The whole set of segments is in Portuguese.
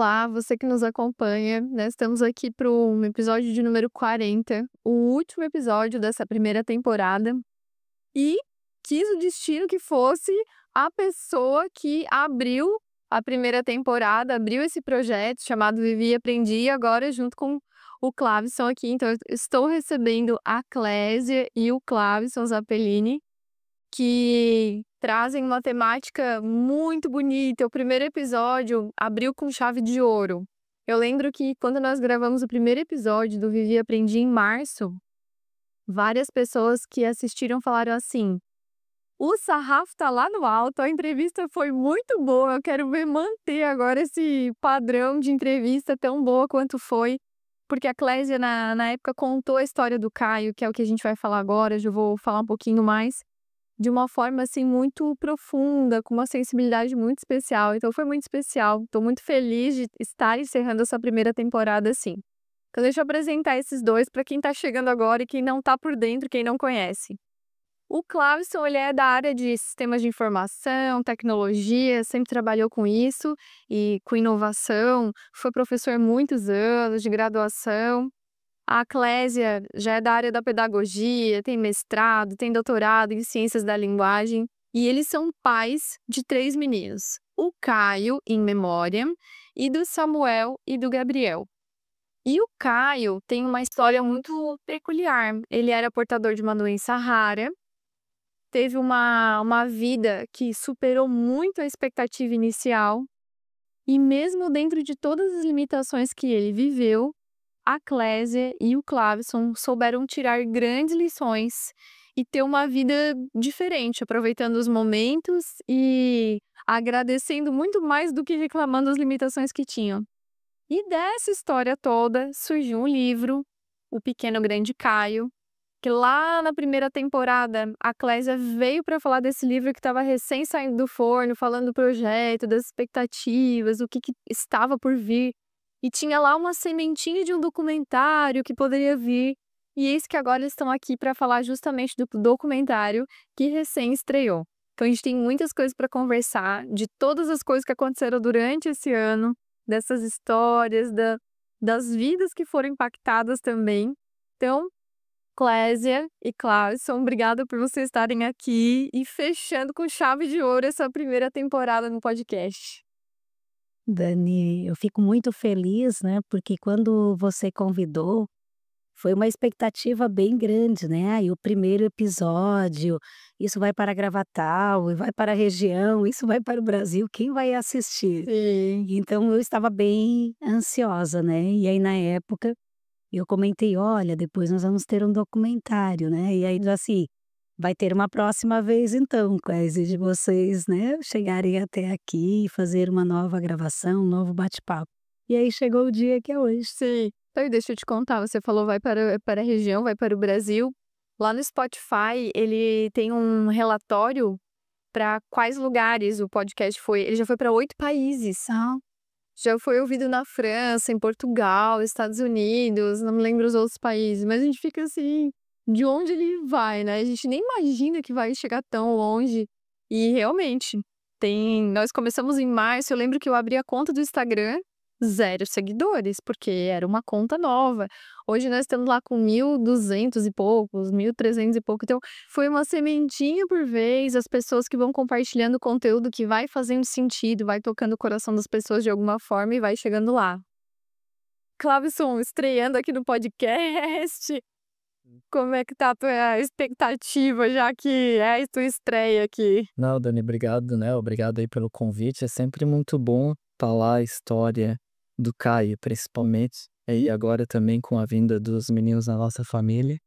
Olá, você que nos acompanha, nós estamos aqui para um episódio de número 40, o último episódio dessa primeira temporada, e quis o destino que fosse a pessoa que abriu a primeira temporada, abriu esse projeto chamado Vivi e Aprendi, e agora junto com o Clavison aqui, então eu estou recebendo a Clésia e o Clavison Zappellini, que trazem uma temática muito bonita. O primeiro episódio abriu com chave de ouro. Eu lembro que quando nós gravamos o primeiro episódio do Vivi e Aprendi em março, várias pessoas que assistiram falaram assim: o sarrafo tá lá no alto, a entrevista foi muito boa, eu quero ver manter agora esse padrão de entrevista tão boa quanto foi. Porque a Clésia, na época, contou a história do Caio, que é o que a gente vai falar agora, já vou falar um pouquinho mais de uma forma, assim, muito profunda, com uma sensibilidade muito especial. Então foi muito especial. Tô muito feliz de estar encerrando essa primeira temporada assim. Então deixa eu apresentar esses dois para quem tá chegando agora e quem não tá por dentro, quem não conhece. O Clavison, ele é da área de sistemas de informação, tecnologia, sempre trabalhou com isso e com inovação, foi professor há muitos anos de graduação. A Clésia já é da área da pedagogia, tem mestrado, tem doutorado em ciências da linguagem, e eles são pais de 3 meninos, o Caio, em memória, e do Samuel e do Gabriel. E o Caio tem uma história muito peculiar. Ele era portador de uma doença rara, teve uma vida que superou muito a expectativa inicial, e mesmo dentro de todas as limitações que ele viveu, a Clésia e o Clavison souberam tirar grandes lições e ter uma vida diferente, aproveitando os momentos e agradecendo muito mais do que reclamando das limitações que tinham. E dessa história toda surgiu um livro, O Pequeno Grande Caio, que lá na primeira temporada a Clésia veio para falar desse livro que estava recém saindo do forno, falando do projeto, das expectativas, o que estava por vir. E tinha lá uma sementinha de um documentário que poderia vir. E eis que agora eles estão aqui para falar justamente do documentário que recém estreou. Então a gente tem muitas coisas para conversar, de todas as coisas que aconteceram durante esse ano, dessas histórias, das vidas que foram impactadas também. Então, Clésia e Clavison, obrigada por vocês estarem aqui e fechando com chave de ouro essa primeira temporada no podcast. Dani, eu fico muito feliz, né, porque quando você convidou, foi uma expectativa bem grande, né, e o primeiro episódio, isso vai para Gravatal, e vai para a região, isso vai para o Brasil, quem vai assistir? Sim. Então eu estava bem ansiosa, né, e aí na época eu comentei: "Olha, depois nós vamos ter um documentário, né", e aí assim: "Vai ter uma próxima vez então, Clésia, de vocês, né, chegarem até aqui e fazer uma nova gravação, um novo bate-papo". E aí chegou o dia que é hoje. Sim. Então, e deixa eu te contar, você falou vai para a região, vai para o Brasil. Lá no Spotify, ele tem um relatório para quais lugares o podcast foi. Ele já foi para 8 países. Ah, Já foi ouvido na França, em Portugal, Estados Unidos, não me lembro os outros países, mas a gente fica assim, de onde ele vai, né? A gente nem imagina que vai chegar tão longe. E realmente, nós começamos em março, eu lembro que eu abri a conta do Instagram, 0 seguidores, porque era uma conta nova. Hoje nós estamos lá com 1.200 e poucos, 1.300 e pouco. Então, foi uma sementinha por vez, as pessoas que vão compartilhando conteúdo que vai fazendo sentido, vai tocando o coração das pessoas de alguma forma e vai chegando lá. Clavison, estreando aqui no podcast, como é que tá a tua expectativa, já que é a tua estreia aqui? Não, Dani, obrigado, né? Obrigado aí pelo convite. É sempre muito bom falar a história do Caio, principalmente. E agora também com a vinda dos meninos na nossa família.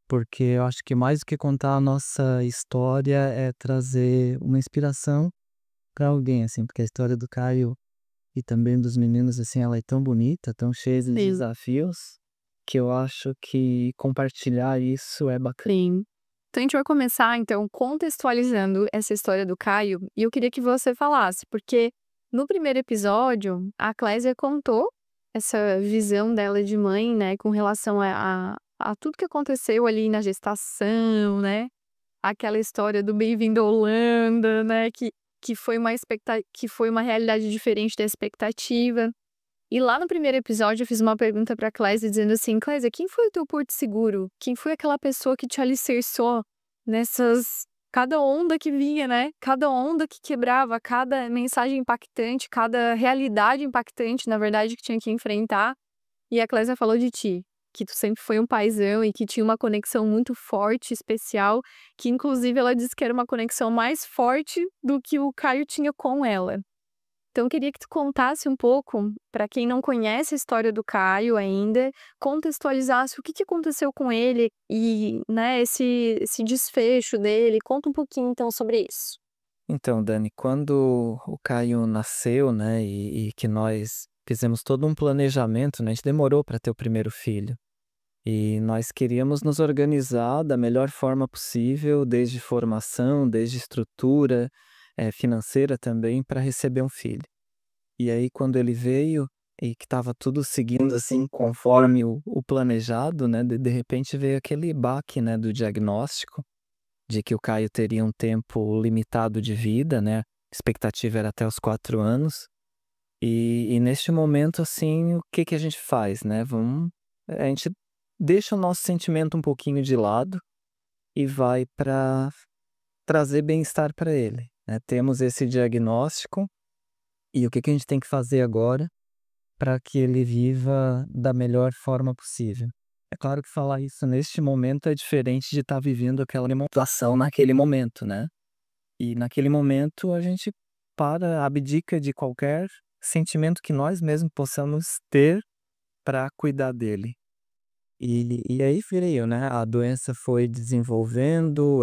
Porque eu acho que mais do que contar a nossa história é trazer uma inspiração para alguém, assim. Porque a história do Caio e também dos meninos, assim, ela é tão bonita, tão cheia de Sim. desafios, que eu acho que compartilhar isso é bacana. Sim. Então a gente vai começar, então, contextualizando essa história do Caio, e eu queria que você falasse, porque no primeiro episódio, a Clésia contou essa visão dela de mãe, né, com relação a tudo que aconteceu ali na gestação, né, aquela história do Bem-vindo à Holanda, né, que que foi uma realidade diferente da expectativa. E lá no primeiro episódio eu fiz uma pergunta pra Clésia dizendo assim: Clésia, quem foi o teu porto seguro? Quem foi aquela pessoa que te alicerçou nessas cada onda que vinha, né? Cada onda que quebrava, cada mensagem impactante, cada realidade impactante, na verdade, que tinha que enfrentar. E a Clésia falou de ti, que tu sempre foi um paizão e que tinha uma conexão muito forte, especial, que inclusive ela disse que era uma conexão mais forte do que o Caio tinha com ela. Então eu queria que tu contasse um pouco, para quem não conhece a história do Caio ainda, contextualizasse o que aconteceu com ele e, né, esse desfecho dele. Conta um pouquinho então sobre isso. Então, Dani, quando o Caio nasceu, né, e que nós fizemos todo um planejamento, né, a gente demorou para ter o primeiro filho. E nós queríamos nos organizar da melhor forma possível, desde formação, desde estrutura, financeira também, para receber um filho. E aí, quando ele veio e que estava tudo seguindo assim conforme o planejado, né, de repente veio aquele baque, né, do diagnóstico de que o Caio teria um tempo limitado de vida, né? A expectativa era até os 4 anos. E neste momento, assim, o que a gente faz, né? A gente deixa o nosso sentimento um pouquinho de lado e vai para trazer bem-estar para ele, né? Temos esse diagnóstico e o que a gente tem que fazer agora para que ele viva da melhor forma possível. É claro que falar isso neste momento é diferente de estar vivendo aquela situação naquele momento, né? E naquele momento a gente abdica de qualquer sentimento que nós mesmos possamos ter para cuidar dele. E aí veio, né? A doença foi desenvolvendo,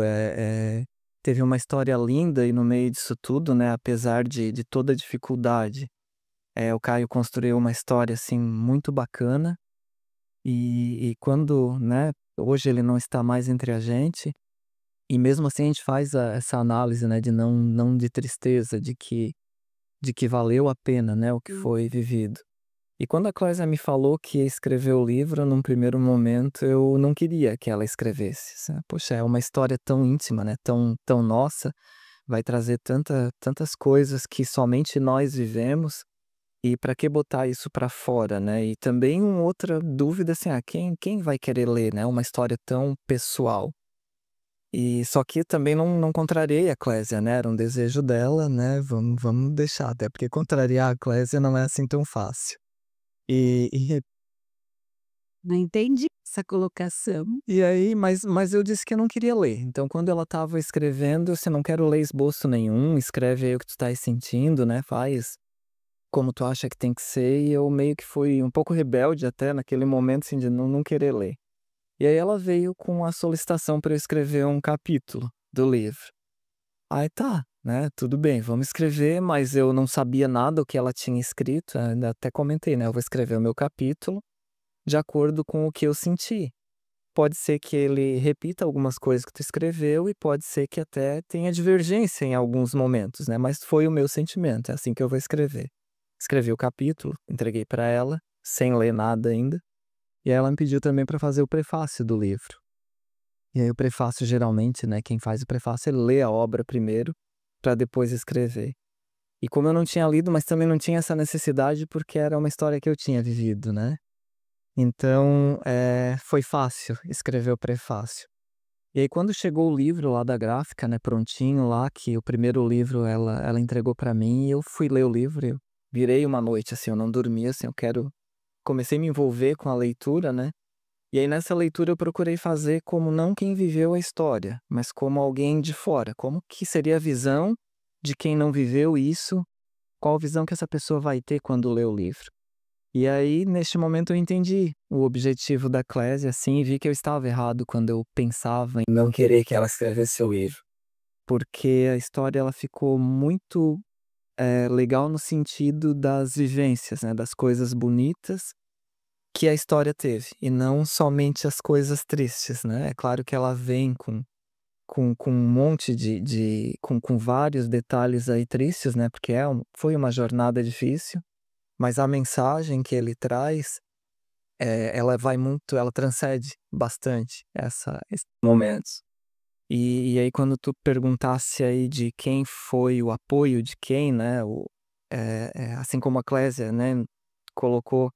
teve uma história linda e no meio disso tudo, né? Apesar de toda a dificuldade, o Caio construiu uma história assim muito bacana. E quando, né, hoje ele não está mais entre a gente, e mesmo assim a gente faz essa análise, né, de não de tristeza, de que valeu a pena, né, o que foi vivido. E quando a Clésia me falou que ia escrever o livro, num primeiro momento eu não queria que ela escrevesse. Poxa, é uma história tão íntima, né, tão nossa, vai trazer tantas coisas que somente nós vivemos. E para que botar isso para fora, né? E também uma outra dúvida, assim, quem vai querer ler, né? Uma história tão pessoal. E só que também não contrariei a Clésia, né? Era um desejo dela, né? Vamos deixar, até porque contrariar a Clésia não é assim tão fácil. E Não entendi essa colocação. aí, mas eu disse que eu não queria ler. Então, quando ela estava escrevendo, você não quero ler esboço nenhum, escreve aí o que tu tá sentindo, né? Faz como tu acha que tem que ser, e eu meio que fui um pouco rebelde até naquele momento, assim, de não querer ler. E aí ela veio com a solicitação para eu escrever um capítulo do livro. Aí tá, né, tudo bem, vamos escrever, mas eu não sabia nada o que ela tinha escrito, ainda até comentei, né, eu vou escrever o meu capítulo de acordo com o que eu senti. Pode ser que ele repita algumas coisas que tu escreveu e pode ser que até tenha divergência em alguns momentos, né, mas foi o meu sentimento, é assim que eu vou escrever. Escrevi o capítulo, entreguei para ela, sem ler nada ainda, e aí ela me pediu também para fazer o prefácio do livro. E aí o prefácio, geralmente, né, quem faz o prefácio, ele lê a obra primeiro, para depois escrever. E como eu não tinha lido, mas também não tinha essa necessidade, porque era uma história que eu tinha vivido, né? Então, foi fácil escrever o prefácio. E aí quando chegou o livro lá da gráfica, né, prontinho lá, que o primeiro livro ela entregou para mim, e eu fui ler o livro, eu virei uma noite, assim, eu não dormi, assim, comecei a me envolver com a leitura, né? E aí nessa leitura eu procurei fazer como não quem viveu a história, mas como alguém de fora. Como que seria a visão de quem não viveu isso? Qual a visão que essa pessoa vai ter quando lê o livro? E aí, neste momento, eu entendi o objetivo da Clésia, assim, e vi que eu estava errado quando eu pensava em não querer que ela escrevesse o livro. Porque a história ela ficou muito legal no sentido das vivências, né, das coisas bonitas que a história teve, e não somente as coisas tristes, né? É claro que ela vem com um monte com vários detalhes aí tristes, né? Porque foi uma jornada difícil, mas a mensagem que ele traz, ela transcende bastante esses momentos. E aí quando tu perguntasse aí de quem foi o apoio de quem, né, assim como a Clésia, né, colocou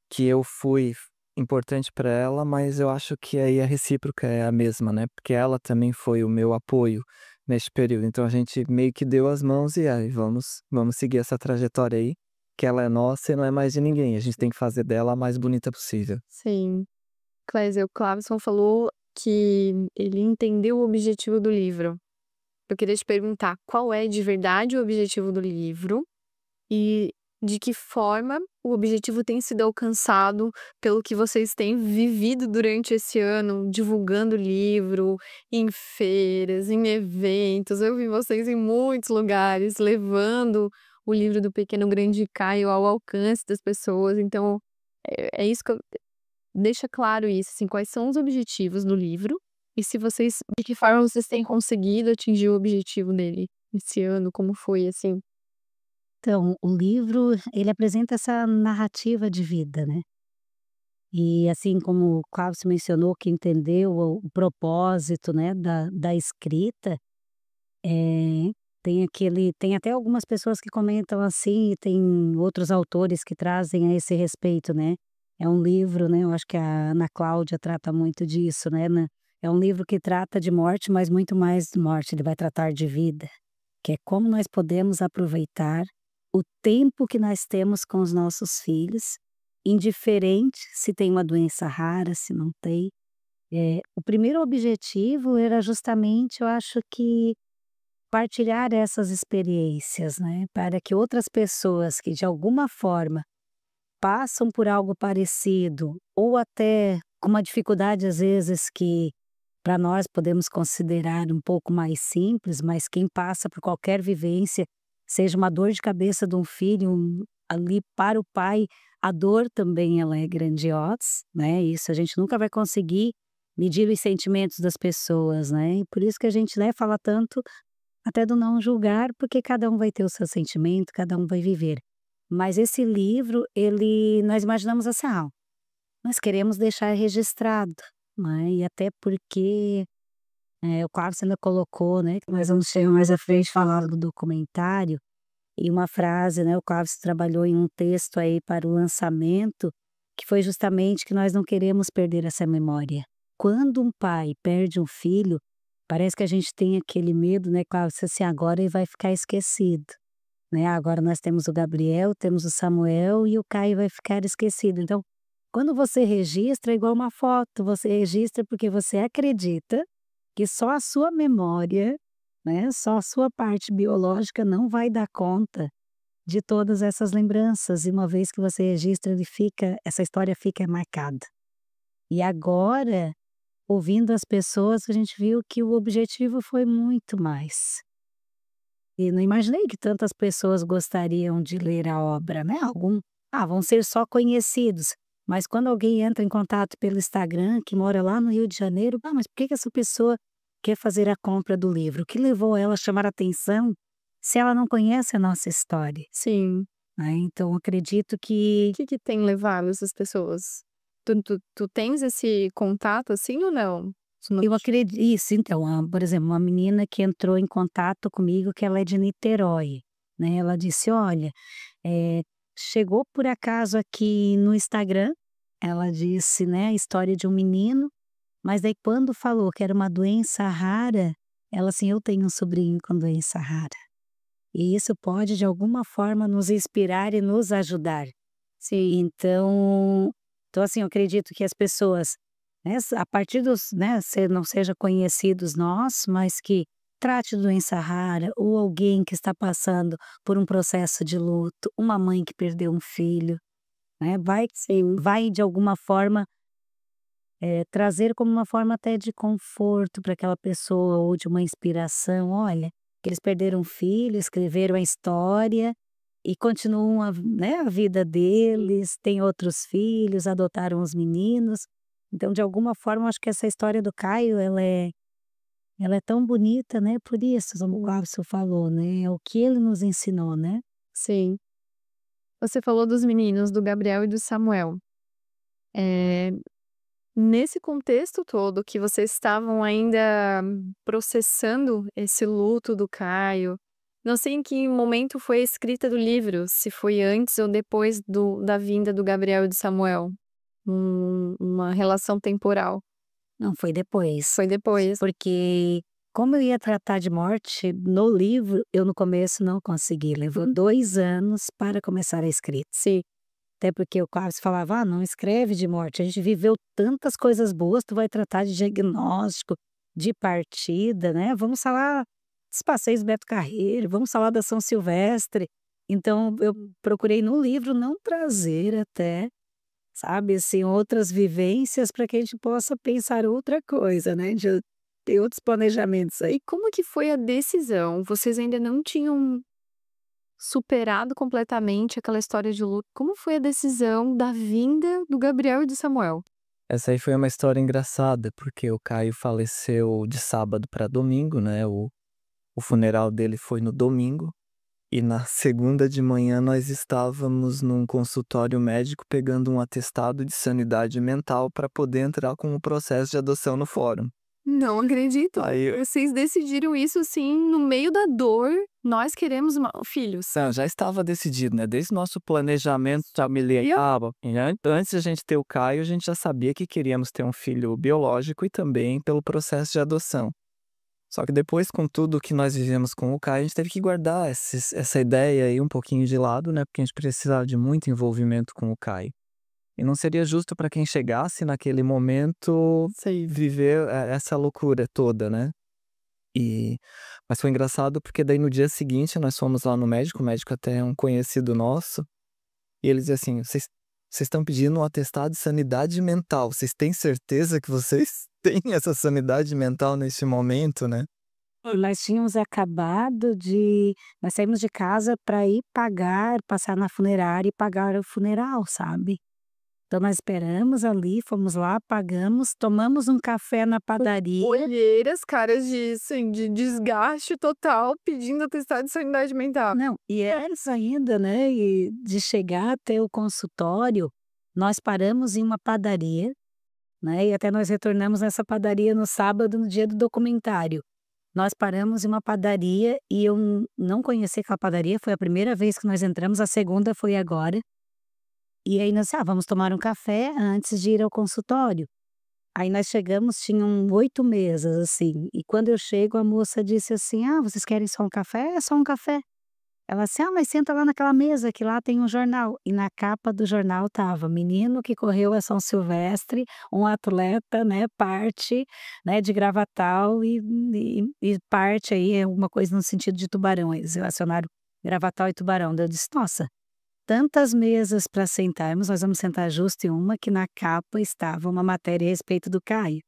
que eu fui importante para ela, mas eu acho que aí a recíproca é a mesma, né, porque ela também foi o meu apoio neste período. Então a gente meio que deu as mãos e aí vamos seguir essa trajetória aí, que ela é nossa e não é mais de ninguém. A gente tem que fazer dela a mais bonita possível. Sim. Clésia, o Clavison falou que ele entendeu o objetivo do livro. Eu queria te perguntar qual é de verdade o objetivo do livro e de que forma o objetivo tem sido alcançado pelo que vocês têm vivido durante esse ano, divulgando o livro, em feiras, em eventos. Eu vi vocês em muitos lugares, levando o livro do Pequeno Grande Caio ao alcance das pessoas. Então, é isso que deixa claro isso, assim, quais são os objetivos do livro e se vocês, de que forma vocês têm conseguido atingir o objetivo dele esse ano, como foi, assim? Então, o livro, ele apresenta essa narrativa de vida, né. E assim como o Cláudio mencionou que entendeu o propósito, né, da escrita, eh, tem até algumas pessoas que comentam assim, e tem outros autores que trazem a esse respeito, né. É um livro, né, eu acho que a Ana Cláudia trata muito disso, né, é um livro que trata de morte, mas muito mais de morte, ele vai tratar de vida, que é como nós podemos aproveitar o tempo que nós temos com os nossos filhos, indiferente se tem uma doença rara, se não tem. O primeiro objetivo era justamente, eu acho que partilhar essas experiências, né, para que outras pessoas que de alguma forma passam por algo parecido, ou até com uma dificuldade às vezes que para nós podemos considerar um pouco mais simples, mas quem passa por qualquer vivência, seja uma dor de cabeça de um filho, ali para o pai, a dor também ela é grandiosa, né, isso a gente nunca vai conseguir medir os sentimentos das pessoas, né, e por isso que a gente, né, fala tanto até do não julgar, porque cada um vai ter o seu sentimento, cada um vai viver. Mas esse livro, ele nós imaginamos assim: "Ah, nós queremos deixar registrado", né, e até porque, o Carlos ainda colocou, né, que nós vamos chegar mais à frente falar do documentário, e uma frase, né, o Carlos trabalhou em um texto aí para o lançamento, que foi justamente que nós não queremos perder essa memória. Quando um pai perde um filho, parece que a gente tem aquele medo, né, Cláudio, assim, agora ele vai ficar esquecido, né, agora nós temos o Gabriel, temos o Samuel e o Caio vai ficar esquecido. Então, quando você registra é igual uma foto, você registra porque você acredita que só a sua memória, né, só a sua parte biológica não vai dar conta de todas essas lembranças, e uma vez que você registra ele fica essa história fica marcada. E agora, ouvindo as pessoas, a gente viu que o objetivo foi muito mais. E não imaginei que tantas pessoas gostariam de ler a obra, né, vão ser só conhecidos, mas quando alguém entra em contato pelo Instagram, que mora lá no Rio de Janeiro, mas por que que essa pessoa quer fazer a compra do livro? O que levou ela a chamar atenção, se ela não conhece a nossa história, Sim. né, então acredito que O que que tem levado essas pessoas? Tu tens esse contato, assim, ou não? eu acredito isso então, por exemplo, uma menina que entrou em contato comigo que ela é de Niterói, né, ela disse: "Olha, eh, chegou por acaso aqui no Instagram", ela disse, né, a história de um menino, mas daí quando falou que era uma doença rara, ela assim: "Eu tenho um sobrinho com doença rara, e isso pode de alguma forma nos inspirar e nos ajudar". Sim. Então assim, eu acredito que as pessoas, né, a partir dos, né, não seja conhecidos nós, mas que trate de doença rara ou alguém que está passando por um processo de luto, uma mãe que perdeu um filho, né, vai de alguma forma, trazer como uma forma até de conforto para aquela pessoa ou de uma inspiração. Olha, eles perderam um filho, escreveram a história e continuam a vida deles, têm outros filhos, adotaram os meninos. Então, de alguma forma, eu acho que essa história do Caio, ela é tão bonita, né, por isso, como o Cláudio falou, né, é o que ele nos ensinou, né. Sim. Você falou dos meninos, do Gabriel e do Samuel. Eh, Nesse contexto todo que vocês estavam ainda processando esse luto do Caio, não sei em que momento foi a escrita do livro, se foi antes ou depois da vinda do Gabriel e do Samuel. Uma relação temporal. Não, foi depois. Foi depois. Porque como eu ia tratar de morte no livro, eu no começo não consegui. Levou 2 anos para começar a escrita. Sim. Até porque o Carlos falava: não escreve de morte, a gente viveu tantas coisas boas, tu vai tratar de diagnóstico, de partida, né? Vamos falar dos passeios Beto Carreiro, vamos falar da São Silvestre. Então eu procurei no livro não trazer até, sabe, assim, outras vivências para que a gente possa pensar outra coisa, né? De ter outros planejamentos aí. E como que foi a decisão? Vocês ainda não tinham superado completamente aquela história de luto. Como foi a decisão da vinda do Gabriel e do Samuel? Essa aí foi uma história engraçada, porque o Caio faleceu de sábado para domingo, né? O funeral dele foi no domingo. E na segunda de manhã nós estávamos num consultório médico pegando um atestado de sanidade mental para poder entrar com o processo de adoção no fórum. Não acredito. Aí, Vocês decidiram isso assim, no meio da dor. Nós queremos filhos. não, já estava decidido, né? Desde o nosso planejamento familiar. Antes de a gente ter o Caio, a gente já sabia que queríamos ter um filho biológico e também pelo processo de adoção. Só que depois, com tudo que nós vivemos com o Caio, a gente teve que guardar essa ideia aí um pouquinho de lado, né? Porque a gente precisava de muito envolvimento com o Caio. E não seria justo para quem chegasse naquele momento viver essa loucura toda, né? Mas foi engraçado porque daí no dia seguinte nós fomos lá no médico, o médico até é um conhecido nosso, e ele dizia assim: vocês estão pedindo um atestado de sanidade mental, vocês têm certeza que vocês têm essa sanidade mental nesse momento, né? Nós tínhamos acabado de. Nós saímos de casa para ir passar na funerária e pagar o funeral, sabe? Então nós esperamos ali, fomos lá, pagamos, tomamos um café na padaria. Olheiras, caras de desgaste total, pedindo atestado de sanidade mental. Não, e antes ainda, né, e de chegar até o consultório, nós paramos em uma padaria, né, e até nós retornamos nessa padaria no sábado, no dia do documentário. Nós paramos em uma padaria e eu não conhecia aquela padaria, foi a primeira vez que nós entramos, a segunda foi agora. E aí nós, vamos tomar um café antes de ir ao consultório. Aí nós chegamos, tinham 8 mesas, assim, e quando eu chego a moça disse assim: vocês querem só um café? É só um café. Ela assim: mas senta lá naquela mesa que lá tem um jornal. E na capa do jornal tava: menino que correu a São Silvestre, um atleta, né, parte, né, de Gravatal e parte aí, é uma coisa no sentido de Tubarão, eles relacionaram Gravatal e Tubarão. Daí eu disse: nossa, tantas mesas para sentarmos, nós vamos sentar justo em uma que na capa estava uma matéria a respeito do Caio.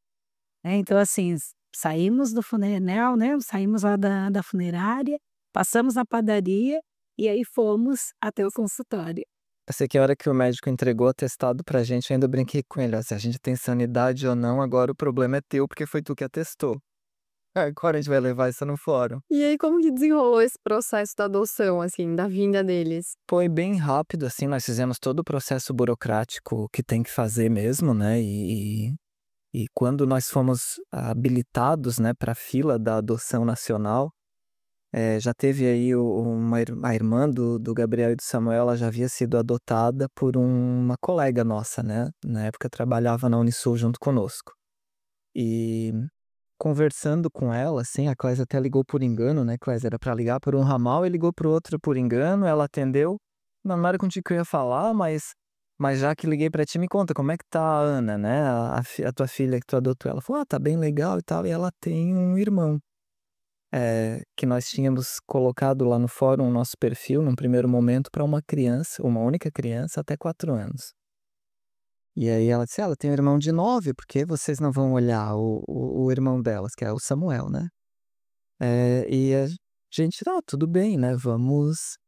Então assim, saímos do funeral, né, saímos lá da funerária, passamos na padaria e aí fomos até o consultório. Eu sei que a hora que o médico entregou o atestado pra gente, eu ainda brinquei com ele: se a gente tem sanidade ou não, agora o problema é teu, porque foi tu que atestou. Agora a gente vai levar isso no fórum. E aí, como que desenrolou esse processo da adoção, assim, da vinda deles? Foi bem rápido, assim, nós fizemos todo o processo burocrático que tem que fazer mesmo, né? E quando nós fomos habilitados, né, para a fila da adoção nacional, já teve aí a irmã do Gabriel e do Samuel, ela já havia sido adotada por uma colega nossa, né? Na época trabalhava na Unisul junto conosco. E conversando com ela, assim, a Clésia até ligou por engano, né? Clésia era para ligar por um ramal e ligou pro outro por engano, ela atendeu. Não era contigo que eu ia falar, mas já que liguei pra ti, me conta, como é que tá a Ana, né? A tua filha que tu adotou. Ela falou: tá bem legal e tal, e ela tem um irmão. Que nós tínhamos colocado lá no fórum o nosso perfil, num primeiro momento, para uma criança, uma única criança, até 4 anos. E aí ela disse: ela tem um irmão de 9, por que vocês não vão olhar o irmão delas, que é o Samuel, né? E a gente: tudo bem, né? Vamos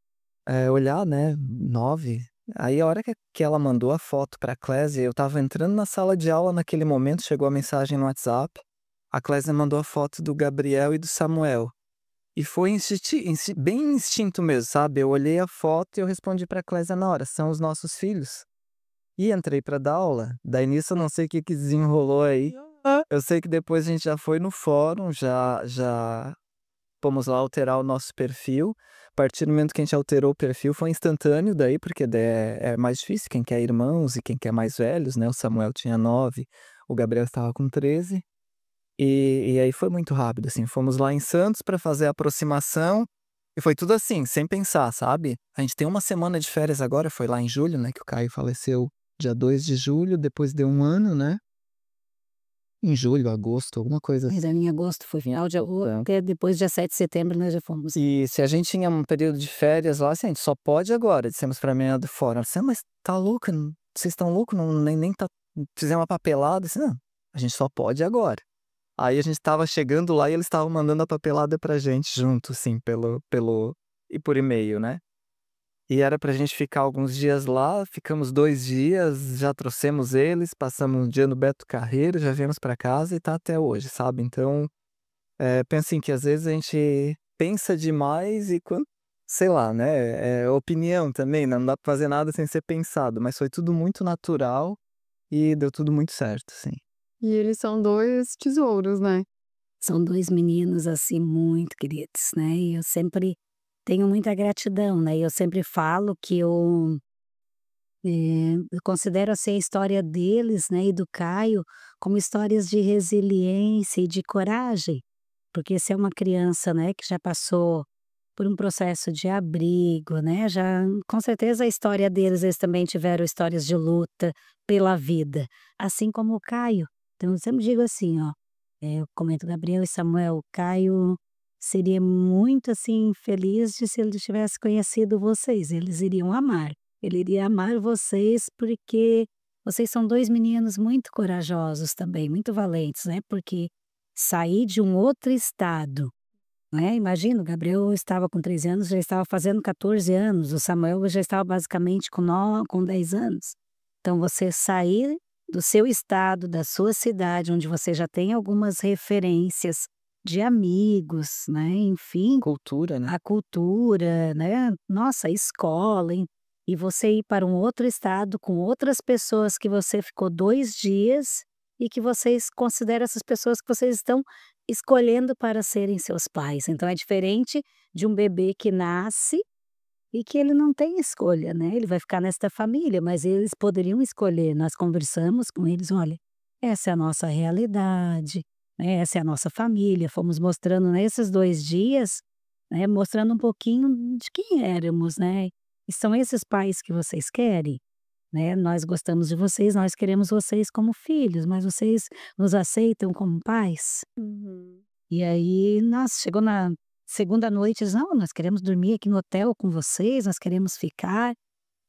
olhar, né? 9. Aí a hora que ela mandou a foto pra Clésia, eu tava entrando na sala de aula naquele momento, chegou a mensagem no WhatsApp, a Clésia mandou a foto do Gabriel e do Samuel. E foi bem instinto mesmo, sabe? Eu olhei a foto e eu respondi pra Clésia na hora: são os nossos filhos. E entrei pra dar aula. Daí nisso eu não sei o que desenrolou aí. Eu sei que depois a gente já foi no fórum, já fomos lá alterar o nosso perfil. A partir do momento que a gente alterou o perfil foi instantâneo daí, porque daí é mais difícil quem quer irmãos e quem quer mais velhos, né? O Samuel tinha 9, o Gabriel estava com 13. E aí foi muito rápido, assim. Fomos lá em Santos pra fazer a aproximação e foi tudo assim, sem pensar, sabe? A gente tem uma semana de férias agora, foi lá em julho, né? Que o Caio faleceu dia 2 de julho, depois deu 1 ano, né? Em julho, agosto, alguma coisa assim. Mas em agosto foi final de agosto, até depois dia 7 de setembro nós já fomos. E se a gente tinha um período de férias lá, assim, a gente só pode agora, dissemos pra menina do fórum. Assim, mas tá louca? Vocês estão loucos? Nem tá. Fizemos uma papelada, assim, não. A gente só pode agora. Aí a gente tava chegando lá e eles estavam mandando a papelada pra gente junto, assim, e por e-mail, né? E era pra gente ficar alguns dias lá, ficamos 2 dias, já trouxemos eles, passamos um dia no Beto Carreiro, já viemos pra casa e tá até hoje, sabe? Então, penso assim que às vezes a gente pensa demais e quando, sei lá, né? É opinião também, né? Não dá pra fazer nada sem ser pensado, mas foi tudo muito natural e deu tudo muito certo, sim. E eles são 2 tesouros, né? São 2 meninos, assim, muito queridos, né, e eu sempre tenho muita gratidão, né, e eu sempre falo que eu considero, assim, a história deles, né, e do Caio, como histórias de resiliência e de coragem, porque se é uma criança, né, que já passou por um processo de abrigo, né, já com certeza a história deles, eles também tiveram histórias de luta pela vida, assim como o Caio. Então eu sempre digo assim, ó, eu comento Gabriel e Samuel, o Caio seria muito, assim, feliz de se ele tivesse conhecido vocês, eles iriam amar. Ele iria amar vocês, porque vocês são 2 meninos muito corajosos também, muito valentes, né, porque sair de um outro estado, né, imagina, o Gabriel estava com 13 anos, já estava fazendo 14 anos, o Samuel já estava basicamente com 10 anos. Então você sair do seu estado, da sua cidade, onde você já tem algumas referências de amigos, né, enfim, Cultura, né? a cultura, né, nossa, a escola, e você ir para um outro estado com outras pessoas que você ficou 2 dias e que vocês consideram essas pessoas que vocês estão escolhendo para serem seus pais. Então é diferente de um bebê que nasce e que ele não tem escolha, né, ele vai ficar nesta família, mas eles poderiam escolher. Nós conversamos com eles: "Olha, essa é a nossa realidade, né, essa é a nossa família", fomos mostrando nesses 2 dias, né, mostrando um pouquinho de quem éramos, né. "E são esses pais que vocês querem? Né, nós gostamos de vocês, nós queremos vocês como filhos, mas vocês nos aceitam como pais?". Uhum. E aí, nossa, chegou na segunda noite, eles: "Não, nós queremos dormir aqui no hotel com vocês, nós queremos ficar".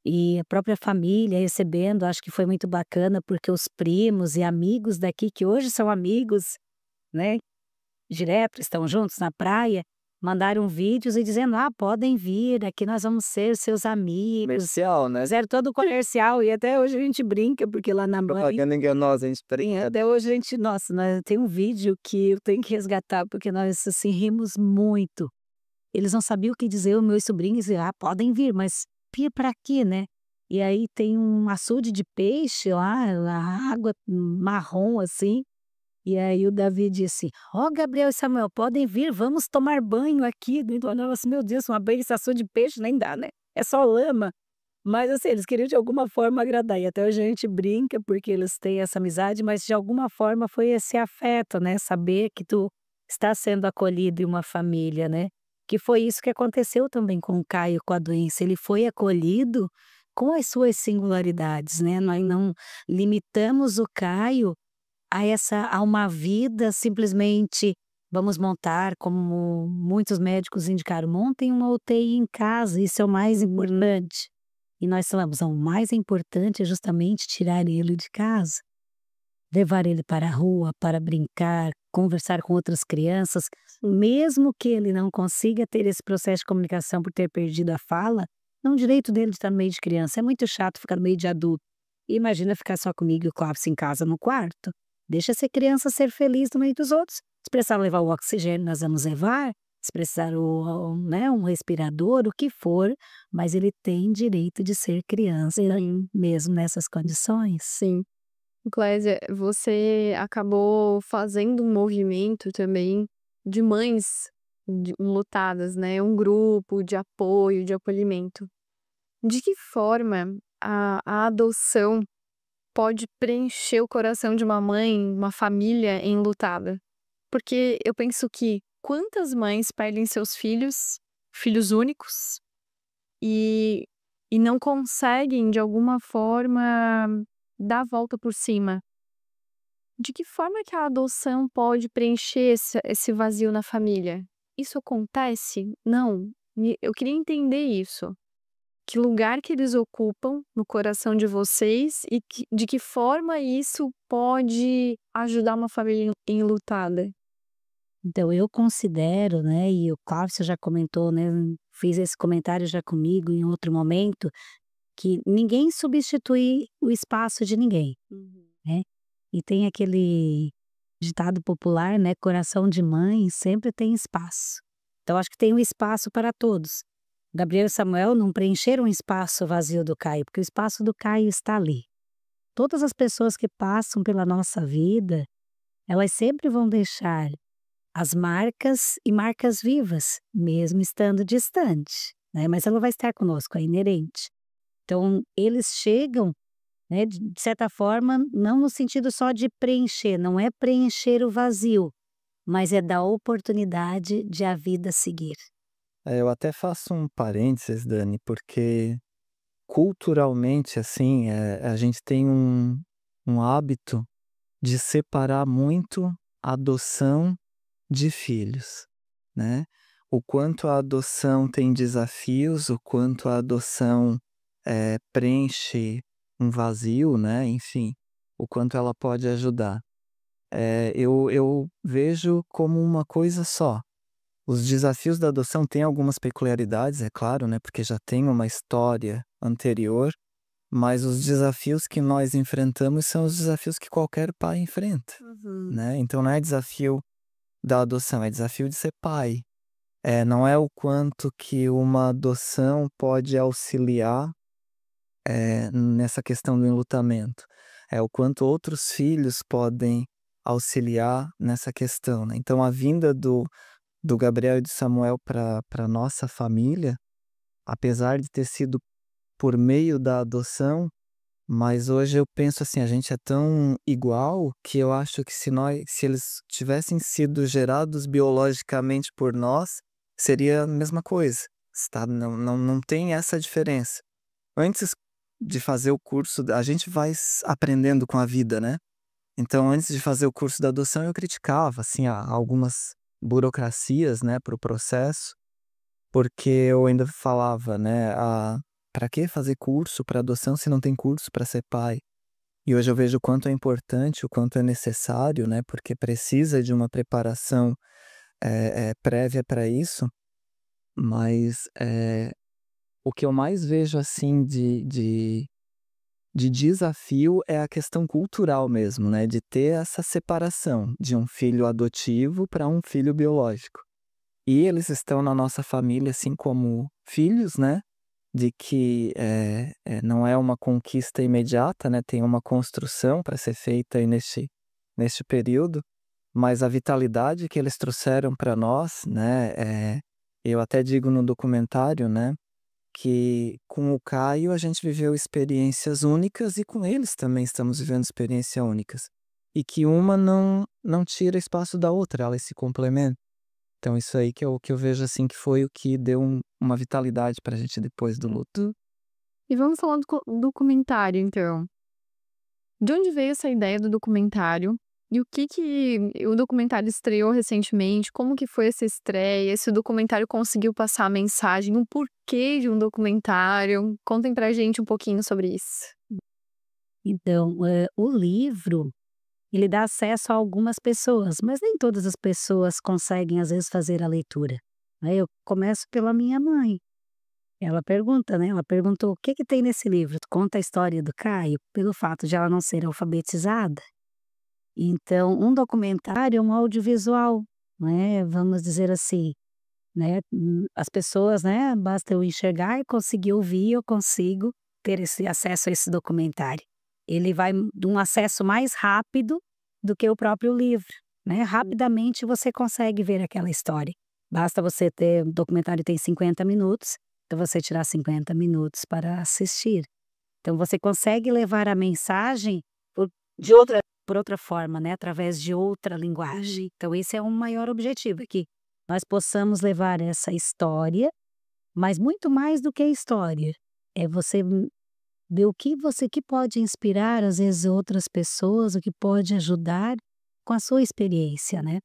E a própria família recebendo, acho que foi muito bacana, porque os primos e amigos daqui, que hoje são amigos, né, direto, estão juntos na praia, mandaram vídeos e dizendo: "Ah, podem vir, aqui nós vamos ser seus amigos". Comercial, né? Fizeram todo o comercial e até hoje a gente brinca, porque lá na mãe Propaganda enganosa, a gente brinca. até hoje a gente, nossa, tem um vídeo que eu tenho que resgatar, porque nós, assim, rimos muito. Eles não sabiam o que dizer, os meus sobrinhos diziam: "Ah, podem vir, mas vir pra quê, né?". E aí tem um açude de peixe lá, a água marrom, assim, e aí o Davi disse: "Ó, Gabriel e Samuel, podem vir, vamos tomar banho aqui". Eu: "Nossa, meu Deus, tomar banho nesse açude de peixe nem dá, né, é só lama". Mas assim, eles queriam de alguma forma agradar, e até hoje a gente brinca, porque eles têm essa amizade, mas de alguma forma foi esse afeto, né, saber que tu está sendo acolhido em uma família, né. Que foi isso que aconteceu também com o Caio, com a doença, ele foi acolhido com as suas singularidades, né, nós não limitamos o Caio a uma vida simplesmente: "Vamos montar", como muitos médicos indicaram: "Montem uma UTI em casa, isso é o mais importante". E nós falamos: "Não, o mais importante é justamente tirar ele de casa, levar ele para a rua, para brincar, conversar com outras crianças", mesmo que ele não consiga ter esse processo de comunicação por ter perdido a fala, é um direito dele de estar no meio de criança, é muito chato ficar no meio de adulto. E imagina ficar só comigo e o Clóvis em casa no quarto. Deixa essa criança ser feliz no meio dos outros. Se precisar levar o oxigênio, nós vamos levar, se precisar né, um respirador, o que for, mas ele tem direito de ser criança mesmo nessas condições. Sim. Clésia, você acabou fazendo um movimento também de mães enlutadas, né? Um grupo de apoio, de acolhimento. De que forma a adoção pode preencher o coração de uma mãe, uma família enlutada? Porque eu penso que quantas mães perdem seus filhos, filhos únicos, e não conseguem, de alguma forma, dar a volta por cima. De que forma que a adoção pode preencher esse vazio na família? Isso acontece? Não. Eu queria entender isso. Que lugar que eles ocupam no coração de vocês e de que forma isso pode ajudar uma família enlutada? Então eu considero, né, e o Cláudio já comentou, né, fez esse comentário já comigo em outro momento, que ninguém substitui o espaço de ninguém, né. E tem aquele ditado popular, né, coração de mãe sempre tem espaço. Então acho que tem um espaço para todos. Gabriel e Samuel não preencheram o espaço vazio do Caio, porque o espaço do Caio está ali. Todas as pessoas que passam pela nossa vida, elas sempre vão deixar as marcas e marcas vivas, mesmo estando distante, né, mas ela vai estar conosco, é inerente. Então eles chegam, né, de certa forma, não no sentido só de preencher, não é preencher o vazio, mas é dar oportunidade de a vida seguir. Eu até faço um parênteses, Dani, porque culturalmente, assim, a gente tem um hábito de separar muito a adoção de filhos, né? O quanto a adoção tem desafios, o quanto a adoção preenche um vazio, né? Enfim, o quanto ela pode ajudar. Eu vejo como uma coisa só. Os desafios da adoção têm algumas peculiaridades, é claro, né? Porque já tem uma história anterior, mas os desafios que nós enfrentamos são os desafios que qualquer pai enfrenta, né? Então não é desafio da adoção, é desafio de ser pai. Não é o quanto que uma adoção pode auxiliar nessa questão do enlutamento. É o quanto outros filhos podem auxiliar nessa questão, né? Então a vinda do Gabriel e do Samuel para nossa família, apesar de ter sido por meio da adoção, mas hoje eu penso assim, a gente é tão igual que eu acho que se eles tivessem sido gerados biologicamente por nós, seria a mesma coisa, tá? Não tem essa diferença. Antes de fazer o curso, a gente vai aprendendo com a vida, né? Então, antes de fazer o curso da adoção, eu criticava, assim, algumas burocracias, né, para o processo, porque eu ainda falava, né, para que fazer curso para adoção se não tem curso para ser pai? E hoje eu vejo o quanto é importante, o quanto é necessário, né, porque precisa de uma preparação prévia para isso, mas o que eu mais vejo, assim, de desafio é a questão cultural mesmo, né, de ter essa separação de um filho adotivo para um filho biológico. E eles estão na nossa família, assim, como filhos, né, de que não é uma conquista imediata, né, tem uma construção para ser feita aí neste período, mas a vitalidade que eles trouxeram para nós, né, eu até digo no documentário, né, que com o Caio a gente viveu experiências únicas e com eles também estamos vivendo experiências únicas. E que uma não tira espaço da outra, elas se complementam. Então isso aí que eu vejo assim que foi o que deu uma vitalidade pra gente depois do luto. E vamos falar do documentário, então. De onde veio essa ideia do documentário? E o que o documentário estreou recentemente? Como que foi essa estreia? Se o documentário conseguiu passar a mensagem, o porquê de um documentário? Contem pra gente um pouquinho sobre isso. Então, o livro, ele dá acesso a algumas pessoas, mas nem todas as pessoas conseguem, às vezes, fazer a leitura, né. Eu começo pela minha mãe. Ela pergunta, né, ela perguntou: "O que que tem nesse livro? Tu conta a história do Caio?" Pelo fato de ela não ser alfabetizada. Então, um documentário é um audiovisual, né, vamos dizer assim, né? As pessoas, né? Basta eu enxergar e conseguir ouvir, eu consigo ter esse acesso a esse documentário. Ele vai de um acesso mais rápido do que o próprio livro, né? Rapidamente você consegue ver aquela história. Basta você ter, o documentário tem 50 minutos, então você tirar 50 minutos para assistir. Então você consegue levar a mensagem por outra forma, né? Através de outra linguagem. Então esse é um maior objetivo, que nós possamos levar essa história, mas muito mais do que a história. É você ver o que pode inspirar, às vezes, outras pessoas, o que pode ajudar com a sua experiência, né?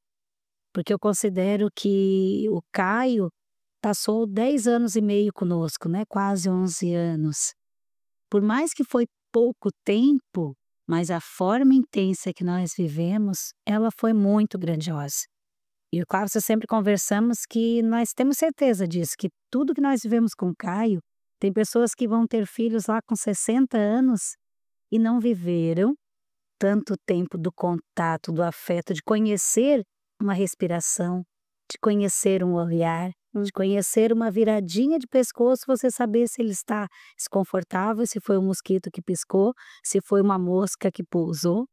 Porque eu considero que o Caio passou 10 anos e meio conosco, né? Quase 11 anos. Por mais que foi pouco tempo, mas a forma intensa que nós vivemos, ela foi muito grandiosa. E o Cláudio sempre conversamos que nós temos certeza disso, que tudo que nós vivemos com o Caio, tem pessoas que vão ter filhos lá com 60 anos e não viveram tanto tempo do contato, do afeto, de conhecer uma respiração, de conhecer um olhar, de conhecer uma viradinha de pescoço, você saber se ele está desconfortável, se foi um mosquito que piscou, se foi uma mosca que pousou.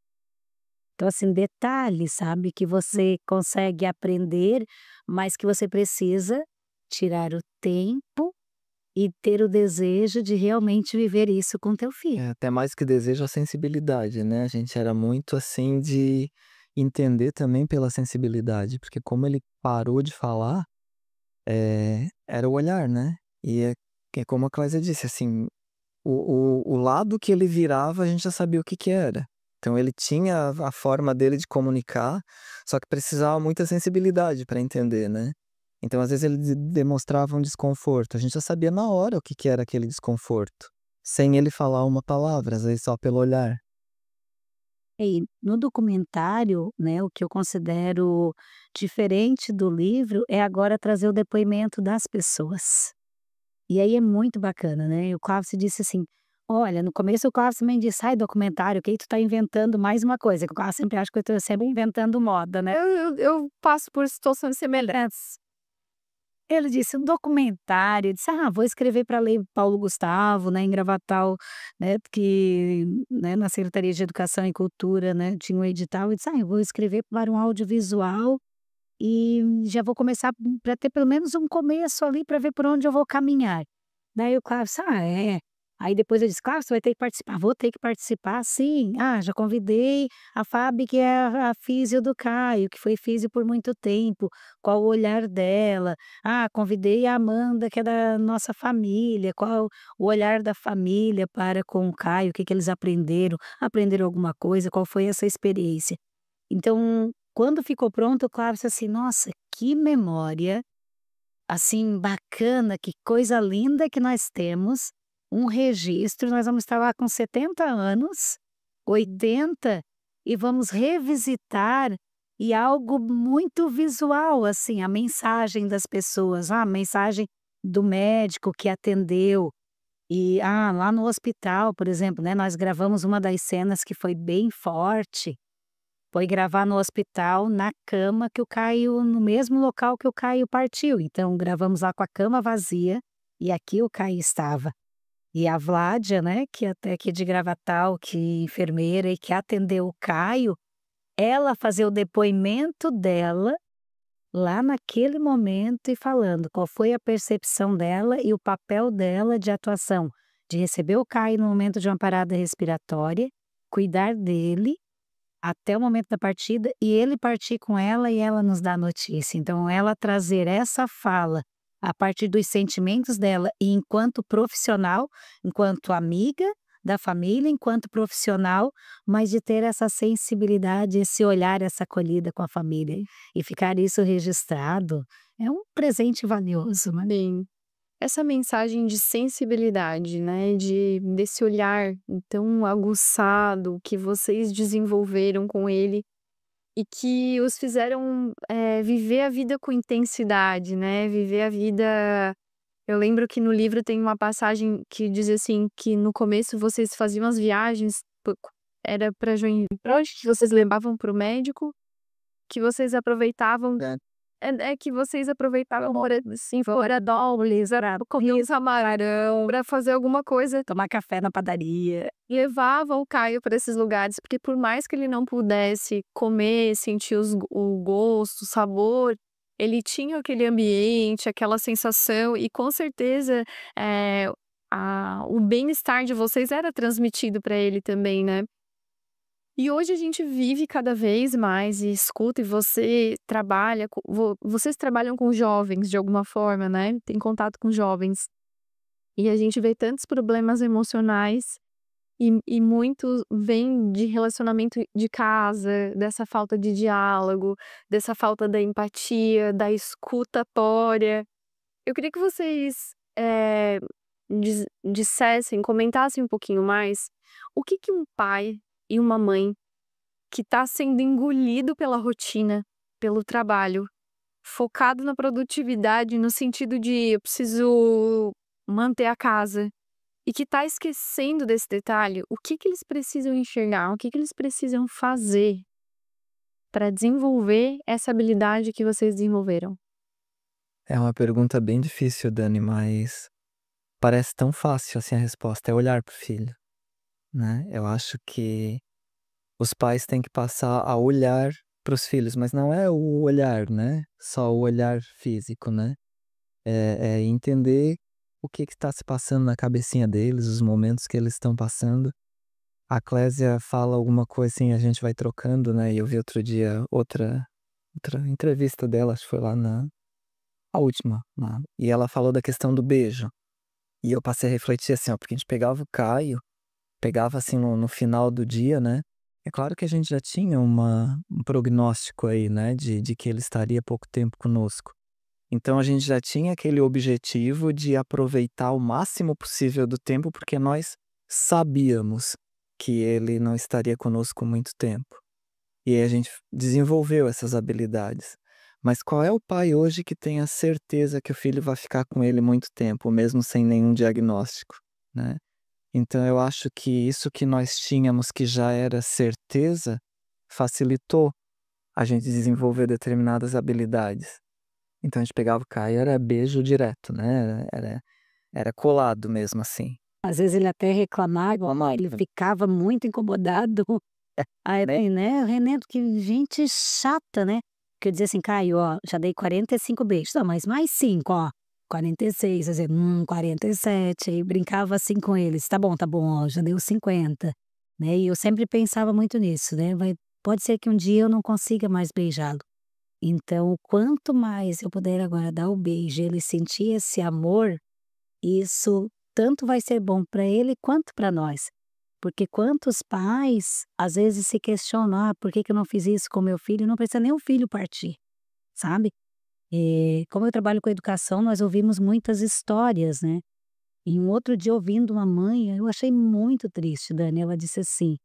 Então, assim, detalhes, sabe, que você consegue aprender, mas que você precisa tirar o tempo e ter o desejo de realmente viver isso com teu filho. Até mais que desejo, a sensibilidade, né? A gente era muito assim de entender também pela sensibilidade, porque como ele parou de falar, era o olhar, né? E é como a Cláudia disse, assim, o lado que ele virava, a gente já sabia o que que era. Então ele tinha a forma dele de comunicar, só que precisava muita sensibilidade para entender, né? Então às vezes ele demonstrava um desconforto, a gente já sabia na hora o que que era aquele desconforto, sem ele falar uma palavra, às vezes só pelo olhar. E no documentário, né, o que eu considero diferente do livro é agora trazer o depoimento das pessoas. E aí é muito bacana, né? E o Clóvis disse assim: olha, no começo o Clóvis também disse, ai, documentário, que aí tu tá inventando mais uma coisa, que o Clóvis sempre acha que eu tô sempre inventando moda, né? Eu passo por situações semelhantes. Ele disse: "Um documentário", eu disse: "Ah, vou escrever para ler Paulo Gustavo, né, em Gravatal", né, porque, né, na Secretaria de Educação e Cultura, né, tinha um edital, eu disse: "Ah, eu vou escrever para um audiovisual e já vou começar para ter pelo menos um começo ali para ver por onde eu vou caminhar". Daí o Cláudio disse: "Ah, é?". Aí depois eu disse: "Claro, você vai ter que participar". "Vou ter que participar, sim". "Ah, já convidei a Fábio, que é a físio do Caio, que foi físio por muito tempo, qual o olhar dela. Ah, convidei a Amanda, que é da nossa família, qual o olhar da família para com o Caio, o que que eles aprenderam, aprenderam alguma coisa, qual foi essa experiência". Então, quando ficou pronto, o Cláudio disse assim: "Nossa, que memória, assim, bacana, que coisa linda que nós temos, um registro, nós vamos estar lá com 70 anos, 80, e vamos revisitar, e algo muito visual, assim, a mensagem das pessoas, a mensagem do médico que atendeu, e, lá no hospital, por exemplo, né, nós gravamos uma das cenas que foi bem forte, foi gravar no hospital, na cama que o Caio, no mesmo local que o Caio partiu, então gravamos lá com a cama vazia, e aqui o Caio estava. E a Vládia, né, que até aqui de Gravatal, que é enfermeira e que atendeu o Caio, ela fazer o depoimento dela, lá naquele momento e falando qual foi a percepção dela e o papel dela de atuação, de receber o Caio no momento de uma parada respiratória, cuidar dele até o momento da partida e ele partir com ela e ela nos dá a notícia. Então ela trazer essa fala a partir dos sentimentos dela e enquanto profissional, enquanto amiga da família, enquanto profissional, mas de ter essa sensibilidade, esse olhar, essa acolhida com a família e ficar isso registrado, é um presente valioso, né? Sim. Essa mensagem de sensibilidade, né, desse olhar tão aguçado que vocês desenvolveram com ele e que os fizeram, viver a vida com intensidade, né, viver a vida. Eu lembro que no livro tem uma passagem que diz assim, que no começo vocês faziam as viagens, era para Joinville, pra onde que vocês levavam para o médico, que vocês aproveitavam, é que vocês aproveitavam hora, assim, hora dólares, comer um camarão, pra fazer alguma coisa. Tomar café na padaria. Levavam o Caio para esses lugares, porque por mais que ele não pudesse comer, sentir o gosto, o sabor, ele tinha aquele ambiente, aquela sensação, e com certeza o bem-estar de vocês era transmitido para ele também, né? E hoje a gente vive cada vez mais e escuta, e você trabalha, vocês trabalham com jovens de alguma forma, né? Tem contato com jovens. E a gente vê tantos problemas emocionais e muito vem de relacionamento de casa, dessa falta de diálogo, dessa falta da empatia, da escuta tória. Eu queria que vocês dissessem, comentassem um pouquinho mais o que um pai e uma mãe que está sendo engolido pela rotina, pelo trabalho, focado na produtividade, no sentido de eu preciso manter a casa, e que está esquecendo desse detalhe, o que eles precisam enxergar, o que eles precisam fazer para desenvolver essa habilidade que vocês desenvolveram? É uma pergunta bem difícil, Dani, mas parece tão fácil assim a resposta, é olhar pro filho, né? Eu acho que os pais têm que passar a olhar para os filhos, mas não é o olhar, né? Só o olhar físico, né? É entender o que está se passando na cabecinha deles, os momentos que eles estão passando. A Clésia fala alguma coisa assim, a gente vai trocando, né? E eu vi outro dia outra entrevista dela, acho que foi lá a última, lá. E ela falou da questão do beijo. E eu passei a refletir assim, ó, porque a gente pegava o Caio, pegava assim no final do dia, né? É claro que a gente já tinha um prognóstico aí, né, de que ele estaria pouco tempo conosco. Então a gente já tinha aquele objetivo de aproveitar o máximo possível do tempo, porque nós sabíamos que ele não estaria conosco muito tempo. E aí a gente desenvolveu essas habilidades. Mas qual é o pai hoje que tem a certeza que o filho vai ficar com ele muito tempo, mesmo sem nenhum diagnóstico, né? Então eu acho que isso que nós tínhamos, que já era certeza, facilitou a gente desenvolver determinadas habilidades. Então a gente pegava o Caio, era beijo direto, né? Era colado mesmo assim. Às vezes ele até reclamava, ele ficava muito incomodado. Aí, né, Renato, que gente chata, né? Porque eu dizia assim, Caio, ó, já dei 45 beijos. Não, mas mais 5, ó. 46, às vezes, 47. Aí brincava assim com eles. Tá bom, ó, já deu 50. Né? E eu sempre pensava muito nisso, né? Pode ser que um dia eu não consiga mais beijá-lo. Então, quanto mais eu puder agora dar o beijo, ele sentir esse amor, isso tanto vai ser bom para ele quanto para nós. Porque quantos pais às vezes se questionam, por que eu não fiz isso com meu filho? Não precisa nem o filho partir, sabe? Como eu trabalho com educação, nós ouvimos muitas histórias, né? E um outro dia, ouvindo uma mãe, eu achei muito triste, Dani. Ela disse assim: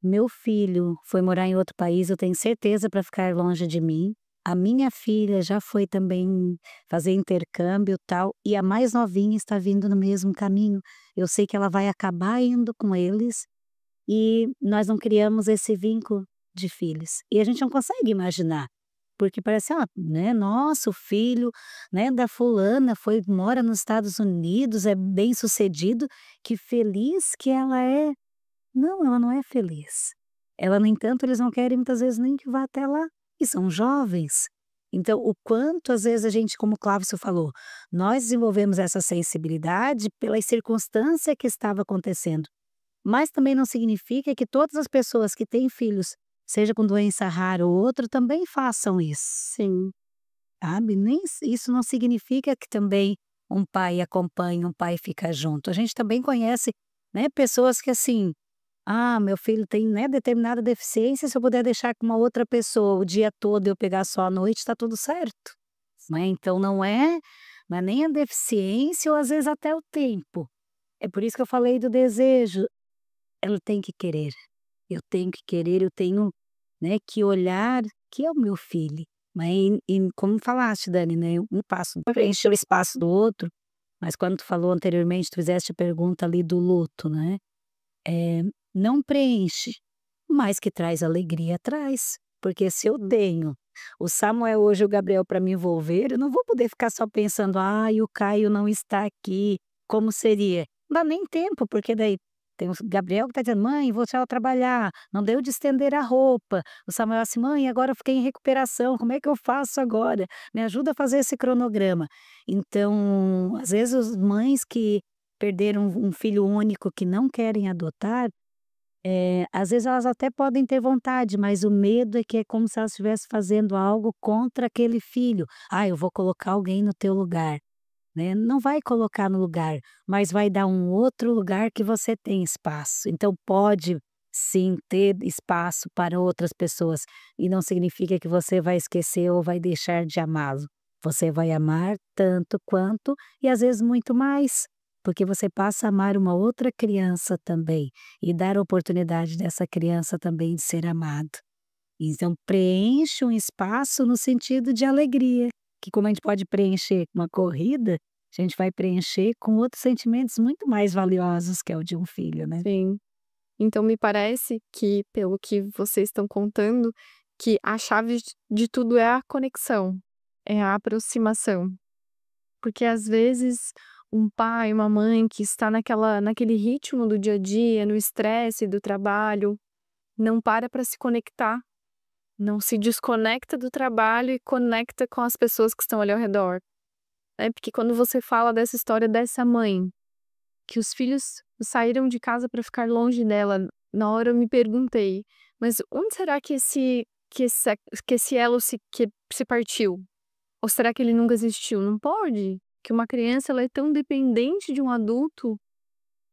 meu filho foi morar em outro país, eu tenho certeza, para ficar longe de mim. A minha filha já foi também fazer intercâmbio e tal, e a mais novinha está vindo no mesmo caminho. Eu sei que ela vai acabar indo com eles, e nós não criamos esse vínculo de filhos. E a gente não consegue imaginar, porque parece, né, nossa, o filho, né, da fulana mora nos Estados Unidos, é bem-sucedido, que feliz que ela é. Não, ela não é feliz. Ela, no entanto, eles não querem muitas vezes nem que vá até lá. E são jovens. Então, o quanto às vezes a gente, como o Cláudio falou, nós desenvolvemos essa sensibilidade pela circunstância que estava acontecendo. Mas também não significa que todas as pessoas que têm filhos, seja com doença rara ou outra, também façam isso. Sim. Sabe? Nem isso não significa que também um pai acompanha, um pai fica junto. A gente também conhece, né, pessoas que assim, meu filho tem, né, determinada deficiência, se eu puder deixar com uma outra pessoa o dia todo e eu pegar só à noite, está tudo certo. Né? Então não é nem a deficiência ou às vezes até o tempo. É por isso que eu falei do desejo. Ela tem que querer. Eu tenho que querer, eu tenho, né, que olhar que é o meu filho. Mas como falaste, Dani, né, um passo preenche o espaço do outro. Mas quando tu falou anteriormente, tu fizeste a pergunta ali do luto, né? Não preenche, mas que traz alegria, traz. Porque se eu tenho o Samuel hoje e o Gabriel para me envolver, eu não vou poder ficar só pensando, ai, o Caio não está aqui, como seria? Não dá nem tempo, porque daí tem o Gabriel que está dizendo, mãe, vou tchau trabalhar, não deu de estender a roupa. O Samuel assim, mãe, agora eu fiquei em recuperação, como é que eu faço agora? Me ajuda a fazer esse cronograma. Então, às vezes, as mães que perderam um filho único que não querem adotar, às vezes elas até podem ter vontade, mas o medo é que é como se elas estivessem fazendo algo contra aquele filho. Ah, eu vou colocar alguém no teu lugar, né? Não vai colocar no lugar, mas vai dar um outro lugar que você tem espaço. Então pode sim ter espaço para outras pessoas e não significa que você vai esquecer ou vai deixar de amá-lo. Você vai amar tanto quanto e às vezes muito mais, porque você passa a amar uma outra criança também e dar a oportunidade dessa criança também de ser amado. Então preenche um espaço no sentido de alegria, que como a gente pode preencher com uma corrida, a gente vai preencher com outros sentimentos muito mais valiosos que é o de um filho, né? Sim. Então me parece que, pelo que vocês estão contando, que a chave de tudo é a conexão, é a aproximação. Porque às vezes um pai, uma mãe que está naquele ritmo do dia a dia, no estresse do trabalho, não para se conectar, não se desconecta do trabalho e conecta com as pessoas que estão ali ao redor. Porque quando você fala dessa história dessa mãe, que os filhos saíram de casa para ficar longe dela, na hora eu me perguntei, mas onde será que esse elo se partiu? Ou será que ele nunca existiu? Não pode, que uma criança ela é tão dependente de um adulto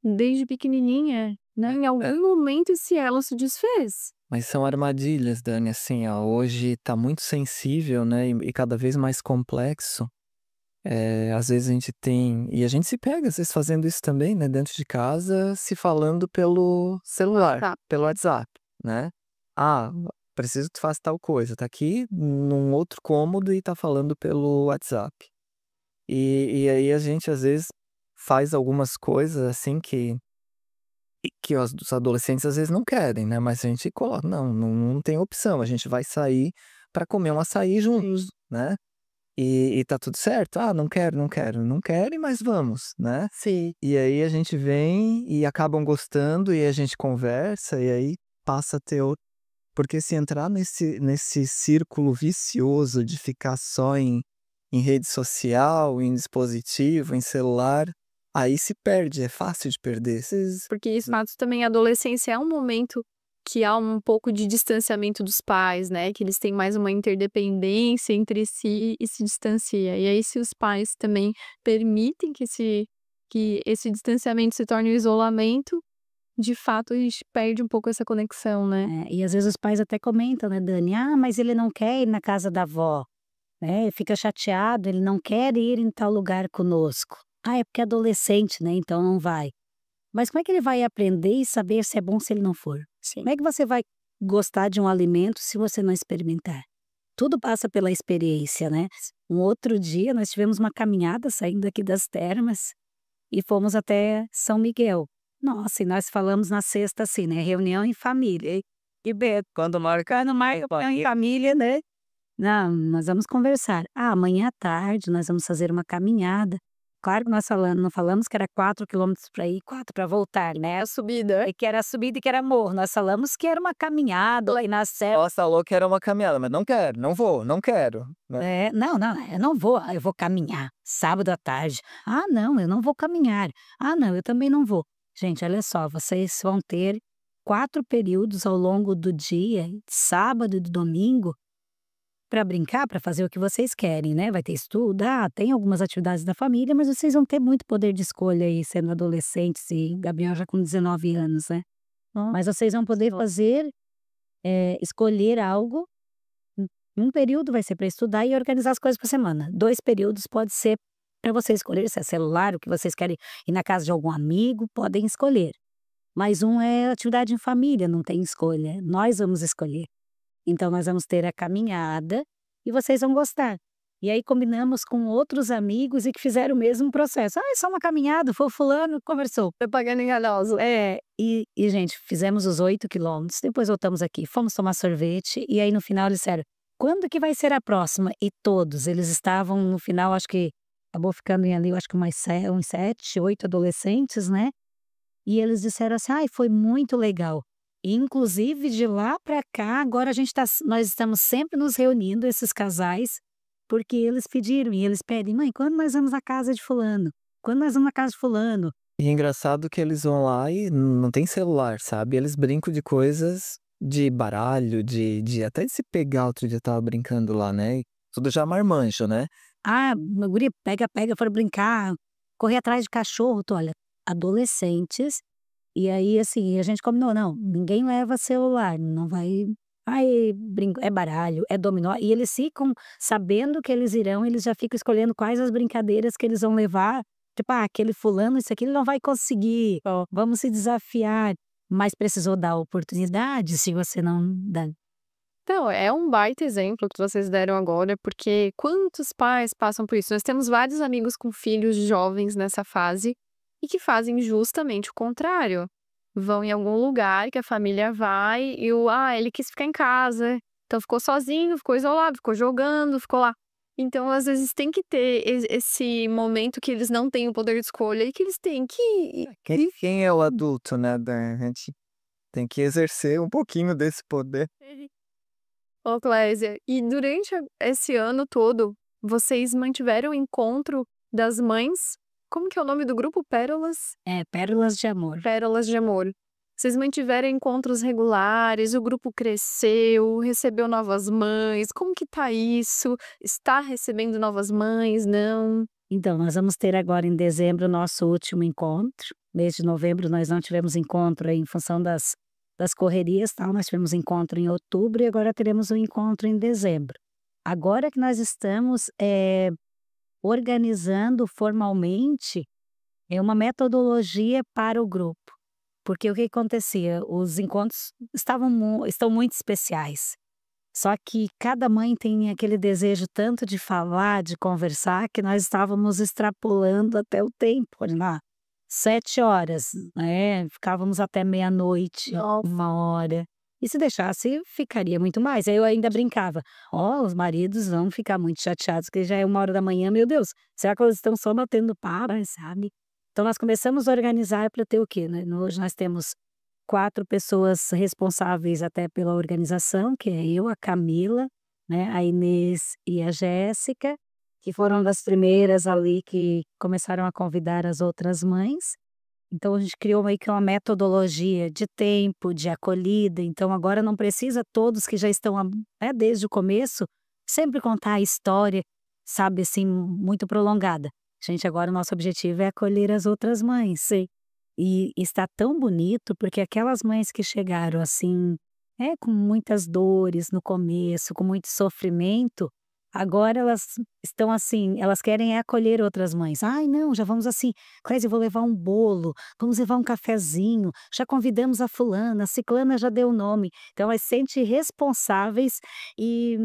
desde pequenininha, né? Em algum momento esse elo se desfez. Mas são armadilhas, Dani, assim, ó, hoje tá muito sensível, né, e cada vez mais complexo. Às vezes a gente tem, e a gente se pega, às vezes, fazendo isso também, né, dentro de casa, se falando pelo celular, Tá. pelo WhatsApp, né? Ah, preciso que tu faça tal coisa, tá aqui num outro cômodo e tá falando pelo WhatsApp. E aí a gente, às vezes, faz algumas coisas, assim, que os adolescentes, às vezes, não querem, né? Mas a gente coloca, não tem opção, a gente vai sair para comer um açaí juntos, né? E tá tudo certo? Ah, não querem, mas vamos, né? Sim. E aí a gente vem e acabam gostando e a gente conversa e aí passa a ter outro. Porque se entrar nesse círculo vicioso de ficar só em rede social, em dispositivo, em celular, aí se perde, é fácil de perder. Porque isso, fato também, a adolescência é um momento que há um pouco de distanciamento dos pais, né? Que eles têm mais uma interdependência entre si e se distancia. E aí, se os pais também permitem que esse distanciamento se torne um isolamento, de fato a gente perde um pouco essa conexão, né? E às vezes os pais até comentam, né, Dani? Ah, mas ele não quer ir na casa da avó, né? Fica chateado, ele não quer ir em tal lugar conosco. Ah, é porque é adolescente, né? Então não vai. Mas como é que ele vai aprender e saber se é bom se ele não for? Sim. Como é que você vai gostar de um alimento se você não experimentar? Tudo passa pela experiência, né? Um outro dia nós tivemos uma caminhada saindo aqui das termas e fomos até São Miguel. Nossa, e nós falamos na sexta assim, né? Reunião em família. E Beto, quando marcar no reunião em família, né? Não, nós vamos conversar. Ah, amanhã à tarde nós vamos fazer uma caminhada. Claro que nós não falamos que era 4 quilômetros para ir, 4 para voltar, né? A subida. E que era subida e que era morro. Nós falamos que era uma caminhada lá na serra. Nossa, falou que era uma caminhada, mas não quero, não vou, não quero. Né? Não, eu não vou. Eu vou caminhar sábado à tarde. Ah, não, eu não vou caminhar. Ah, não, eu também não vou. Gente, olha só, vocês vão ter 4 períodos ao longo do dia, sábado e domingo, para brincar, para fazer o que vocês querem, né? Vai ter estudo, tem algumas atividades da família, mas vocês vão ter muito poder de escolha aí, sendo adolescentes e Gabriel já com 19 anos, né? Mas vocês vão poder fazer, escolher algo. Um período vai ser para estudar e organizar as coisas por semana. 2 períodos pode ser para vocês escolher se é celular, o que vocês querem ir na casa de algum amigo, podem escolher. Mas um é atividade em família, não tem escolha. Nós vamos escolher. Então nós vamos ter a caminhada e vocês vão gostar. E aí combinamos com outros amigos e que fizeram o mesmo processo. Ah, é só uma caminhada, foi o fulano, conversou. Propaganda enganosa. E gente, fizemos os 8 quilômetros, depois voltamos aqui, fomos tomar sorvete e aí no final eles disseram, quando que vai ser a próxima? E todos, eles estavam no final, acho que acabou ficando ali, eu acho que uns 7, 8 adolescentes, né? E eles disseram assim: "Ai, foi muito legal". E, inclusive, de lá para cá, agora nós estamos sempre nos reunindo, esses casais, porque eles pediram e eles pedem: "Mãe, quando nós vamos à casa de fulano? Quando nós vamos na casa de fulano?". E é engraçado que eles vão lá e não tem celular, sabe? Eles brincam de coisas de baralho, de até de se pegar. Outro dia eu estava brincando lá, né? Tudo já marmanjo, né? "Ah, meu guri, pega, pega", foram brincar, correr atrás de cachorro, olha, adolescentes. E aí, assim, a gente combinou: "Não, ninguém leva celular, não vai, ai, é baralho, é dominó", e eles ficam sabendo que eles irão, eles já ficam escolhendo quais as brincadeiras que eles vão levar, tipo: "Ah, aquele fulano, isso aqui ele não vai conseguir, ó, vamos se desafiar", mas precisou dar oportunidade, se você não dá. Então, é um baita exemplo que vocês deram agora, porque quantos pais passam por isso? Nós temos vários amigos com filhos jovens nessa fase e que fazem justamente o contrário. Vão em algum lugar que a família vai e ele quis ficar em casa, então ficou sozinho, ficou isolado, ficou jogando, ficou lá. Então, às vezes, tem que ter esse momento que eles não têm o poder de escolha e que eles têm que. Quem é o adulto, né? A gente tem que exercer um pouquinho desse poder. Ô, Clésia, e durante esse ano todo, vocês mantiveram o encontro das mães? Como que é o nome do grupo? Pérolas? É, pérolas de amor. Pérolas de Amor. Vocês mantiveram encontros regulares, o grupo cresceu, recebeu novas mães. Como que tá isso? Está recebendo novas mães? Não? Então, nós vamos ter agora em dezembro o nosso último encontro. Mês de novembro nós não tivemos encontro aí em função das correrias, tal. Nós tivemos encontro em outubro e agora teremos um encontro em dezembro. Agora que nós estamos organizando formalmente uma metodologia para o grupo. Porque o que acontecia? Os encontros estão muito especiais. Só que cada mãe tem aquele desejo tanto de falar, de conversar, que nós estávamos extrapolando até o tempo, olha lá, 7 horas, né, ficávamos até meia-noite, Nossa. 1 hora. E se deixasse, ficaria muito mais. Aí eu ainda brincava: "Ó, os maridos vão ficar muito chateados, que já é 1 hora da manhã, meu Deus, será que eles estão só batendo papo, sabe?". Então nós começamos a organizar para ter o quê, né, hoje nós temos 4 pessoas responsáveis até pela organização, que é eu, a Camila, né, a Inês e a Jéssica, que foram das primeiras ali que começaram a convidar as outras mães. Então a gente criou meio que uma metodologia de tempo, de acolhida, então agora não precisa todos que já estão, né, desde o começo, sempre contar a história, sabe, assim, muito prolongada. Gente, agora o nosso objetivo é acolher as outras mães. E está tão bonito, porque aquelas mães que chegaram assim, com muitas dores no começo, com muito sofrimento, agora elas estão assim, elas querem acolher outras mães. "Ai não, já vamos assim, Clésia, eu vou levar um bolo, vamos levar um cafezinho, já convidamos a fulana, a ciclana já deu o nome". Então elas se sentem responsáveis e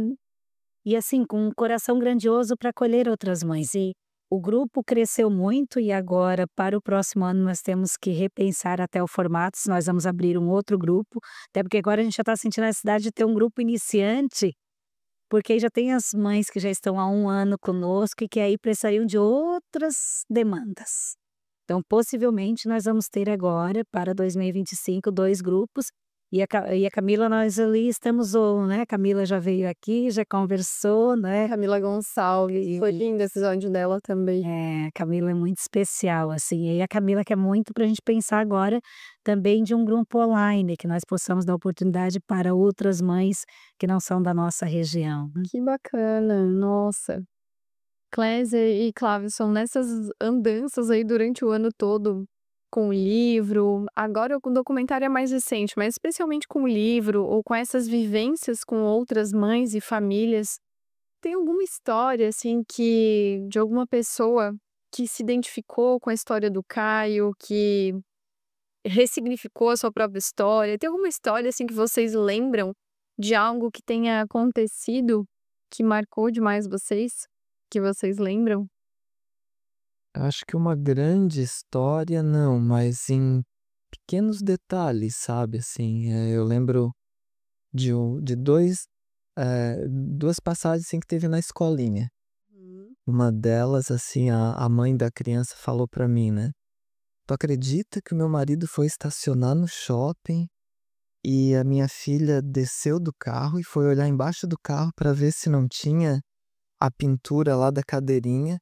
e assim, com um coração grandioso para acolher outras mães. E o grupo cresceu muito e agora, para o próximo ano, nós temos que repensar até o formato, se nós vamos abrir um outro grupo, até porque agora a gente já está sentindo a necessidade de ter um grupo iniciante, porque aí já tem as mães que já estão há 1 ano conosco e que aí precisariam de outras demandas. Então, possivelmente, nós vamos ter agora, para 2025, 2 grupos, e a Camila, nós ali estamos, né, a Camila já veio aqui, já conversou, né. Camila Gonçalves. Foi lindo esse episódio dela também. A Camila é muito especial, assim, e a Camila quer muito para a gente pensar agora também de um grupo online, que nós possamos dar oportunidade para outras mães que não são da nossa região. Que bacana, nossa. Clésia e Clavison, nessas andanças aí durante o ano todo, com o livro, agora o documentário é mais recente, mas especialmente com o livro ou com essas vivências com outras mães e famílias, tem alguma história, assim, que de alguma pessoa que se identificou com a história do Caio, que ressignificou a sua própria história? Tem alguma história, assim, que vocês lembram de algo que tenha acontecido que marcou demais vocês? Que vocês lembram? Acho que uma grande história não, mas em pequenos detalhes, sabe, assim, eu lembro de 2 2 passagens, assim, que teve na escolinha. Hum. Uma delas, assim, a mãe da criança falou pra mim, né: "Tu acredita que o meu marido foi estacionar no shopping e a minha filha desceu do carro e foi olhar embaixo do carro pra ver se não tinha a pintura lá da cadeirinha,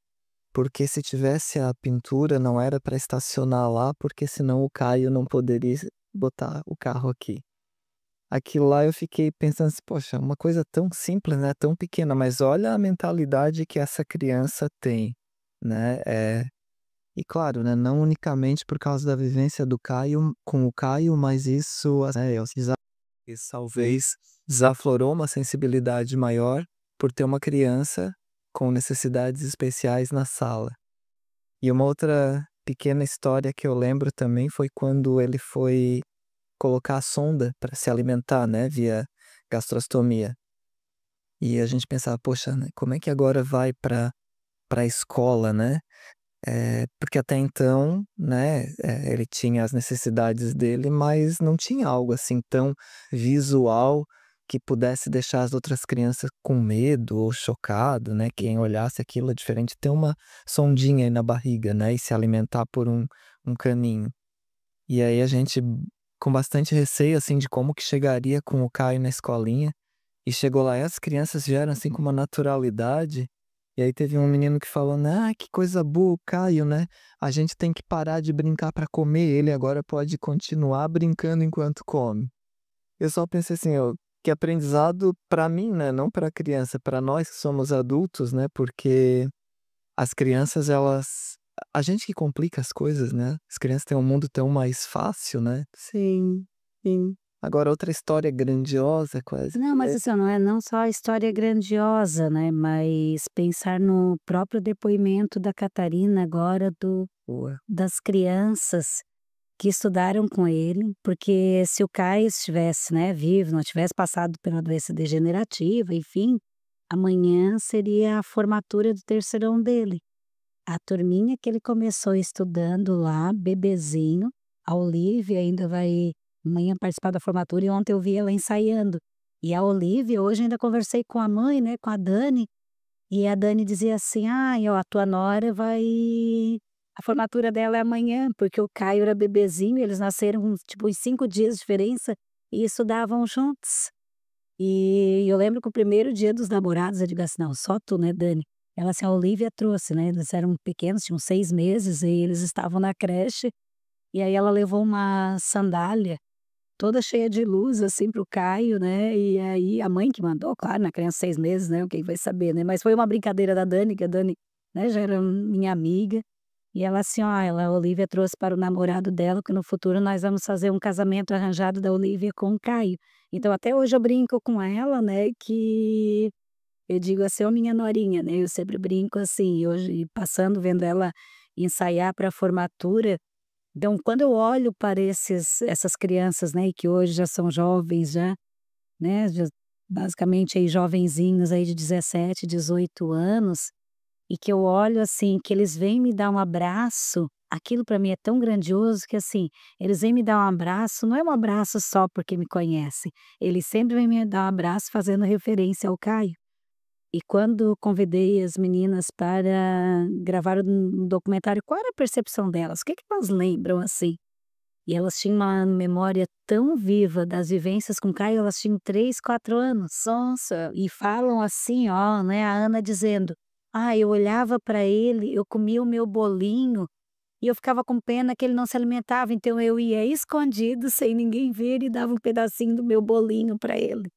porque se tivesse a pintura não era pra estacionar lá, porque senão o Caio não poderia botar o carro aqui". Aquilo lá eu fiquei pensando assim: "Poxa, uma coisa tão simples, né, tão pequena, mas olha a mentalidade que essa criança tem", né. E claro, né, não unicamente por causa da vivência do Caio com o Caio, mas isso, né, isso talvez desaflorou uma sensibilidade maior por ter uma criança com necessidades especiais na sala. E uma outra pequena história que eu lembro também foi quando ele foi colocar a sonda para se alimentar, né, via gastrostomia. E a gente pensava: "Poxa, né, como é que agora vai para a escola, né?" Porque até então, né, ele tinha as necessidades dele, mas não tinha algo assim tão visual que pudesse deixar as outras crianças com medo ou chocado, né, quem olhasse aquilo é diferente ter uma sondinha aí na barriga, né, e se alimentar por um caninho. E aí a gente, com bastante receio, assim, de como que chegaria com o Caio na escolinha, e chegou lá e as crianças vieram, assim, com uma naturalidade, e aí teve um menino que falou, né: "Ah, que coisa boa o Caio, né, a gente tem que parar de brincar para comer, ele agora pode continuar brincando enquanto come". Eu só pensei assim: "Ó, que aprendizado para mim, né, não para a criança, para nós que somos adultos, né, porque as crianças elas a gente que complica as coisas, né, as crianças têm um mundo tão mais fácil, né". Sim, sim. Agora outra história grandiosa quase Não, mas assim, não é não só a história grandiosa, né, mas pensar no próprio depoimento da Catarina agora boa. das crianças que estudaram com ele, porque se o Caio estivesse, né, vivo, não tivesse passado pela doença degenerativa, enfim, amanhã seria a formatura do terceirão dele. A turminha que ele começou estudando lá, bebezinho, a Olivia ainda vai amanhã participar da formatura e ontem eu vi ela ensaiando. E a Olivia, hoje ainda conversei com a mãe, né, com a Dani, e a Dani dizia assim: "Ai, ó, a tua nora vai a formatura dela é amanhã", porque o Caio era bebezinho, eles nasceram, tipo, em 5 dias de diferença e estudavam juntos. E eu lembro que o primeiro dia dos namorados, eu digo assim: "Não, só tu, né, Dani?" Ela assim: "A Olivia trouxe", né, eles eram pequenos, tinham 6 meses e eles estavam na creche, e aí ela levou uma sandália toda cheia de luz, assim, para o Caio, né, e aí a mãe que mandou, claro, na criança 6 meses, né, quem vai saber, né, mas foi uma brincadeira da Dani, que a Dani, né, já era minha amiga, e ela assim: "Ó, a Olivia trouxe para o namorado dela, que no futuro nós vamos fazer um casamento arranjado da Olivia com o Caio". Então até hoje eu brinco com ela, né, que eu digo assim: "Ô minha norinha", né, eu sempre brinco assim, hoje passando, vendo ela ensaiar para a formatura, então quando eu olho para essas crianças, né, que hoje já são jovens já, né, já basicamente aí jovenzinhos aí de 17, 18 anos, e que eu olho assim, que eles vêm me dar um abraço, aquilo para mim é tão grandioso que assim, eles vêm me dar um abraço, não é um abraço só porque me conhecem, eles sempre vêm me dar um abraço fazendo referência ao Caio. E quando convidei as meninas para gravar um documentário, qual era a percepção delas? O que que elas lembram, assim? E elas tinham uma memória tão viva das vivências com o Caio, elas tinham 3, 4 anos. Nossa, E falam assim, ó, né, a Ana dizendo: "Ah, eu olhava para ele, eu comia o meu bolinho e eu ficava com pena que ele não se alimentava, então eu ia escondido, sem ninguém ver e dava um pedacinho do meu bolinho para ele".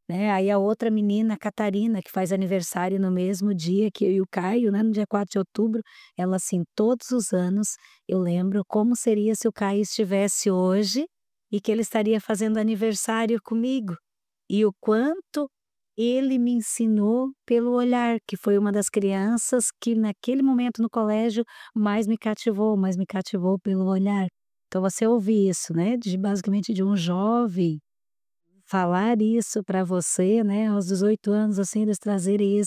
Né, aí a outra menina, a Catarina, que faz aniversário no mesmo dia que eu e o Caio, né, no dia 4 de outubro, ela assim: "Todos os anos eu lembro como seria se o Caio estivesse hoje e que ele estaria fazendo aniversário comigo, e o quanto ele me ensinou pelo olhar", que foi uma das crianças que naquele momento no colégio mais me cativou pelo olhar. Então você ouvir isso, né, de basicamente de um jovem falar isso para você, né, aos 18 anos, assim, eles trazerem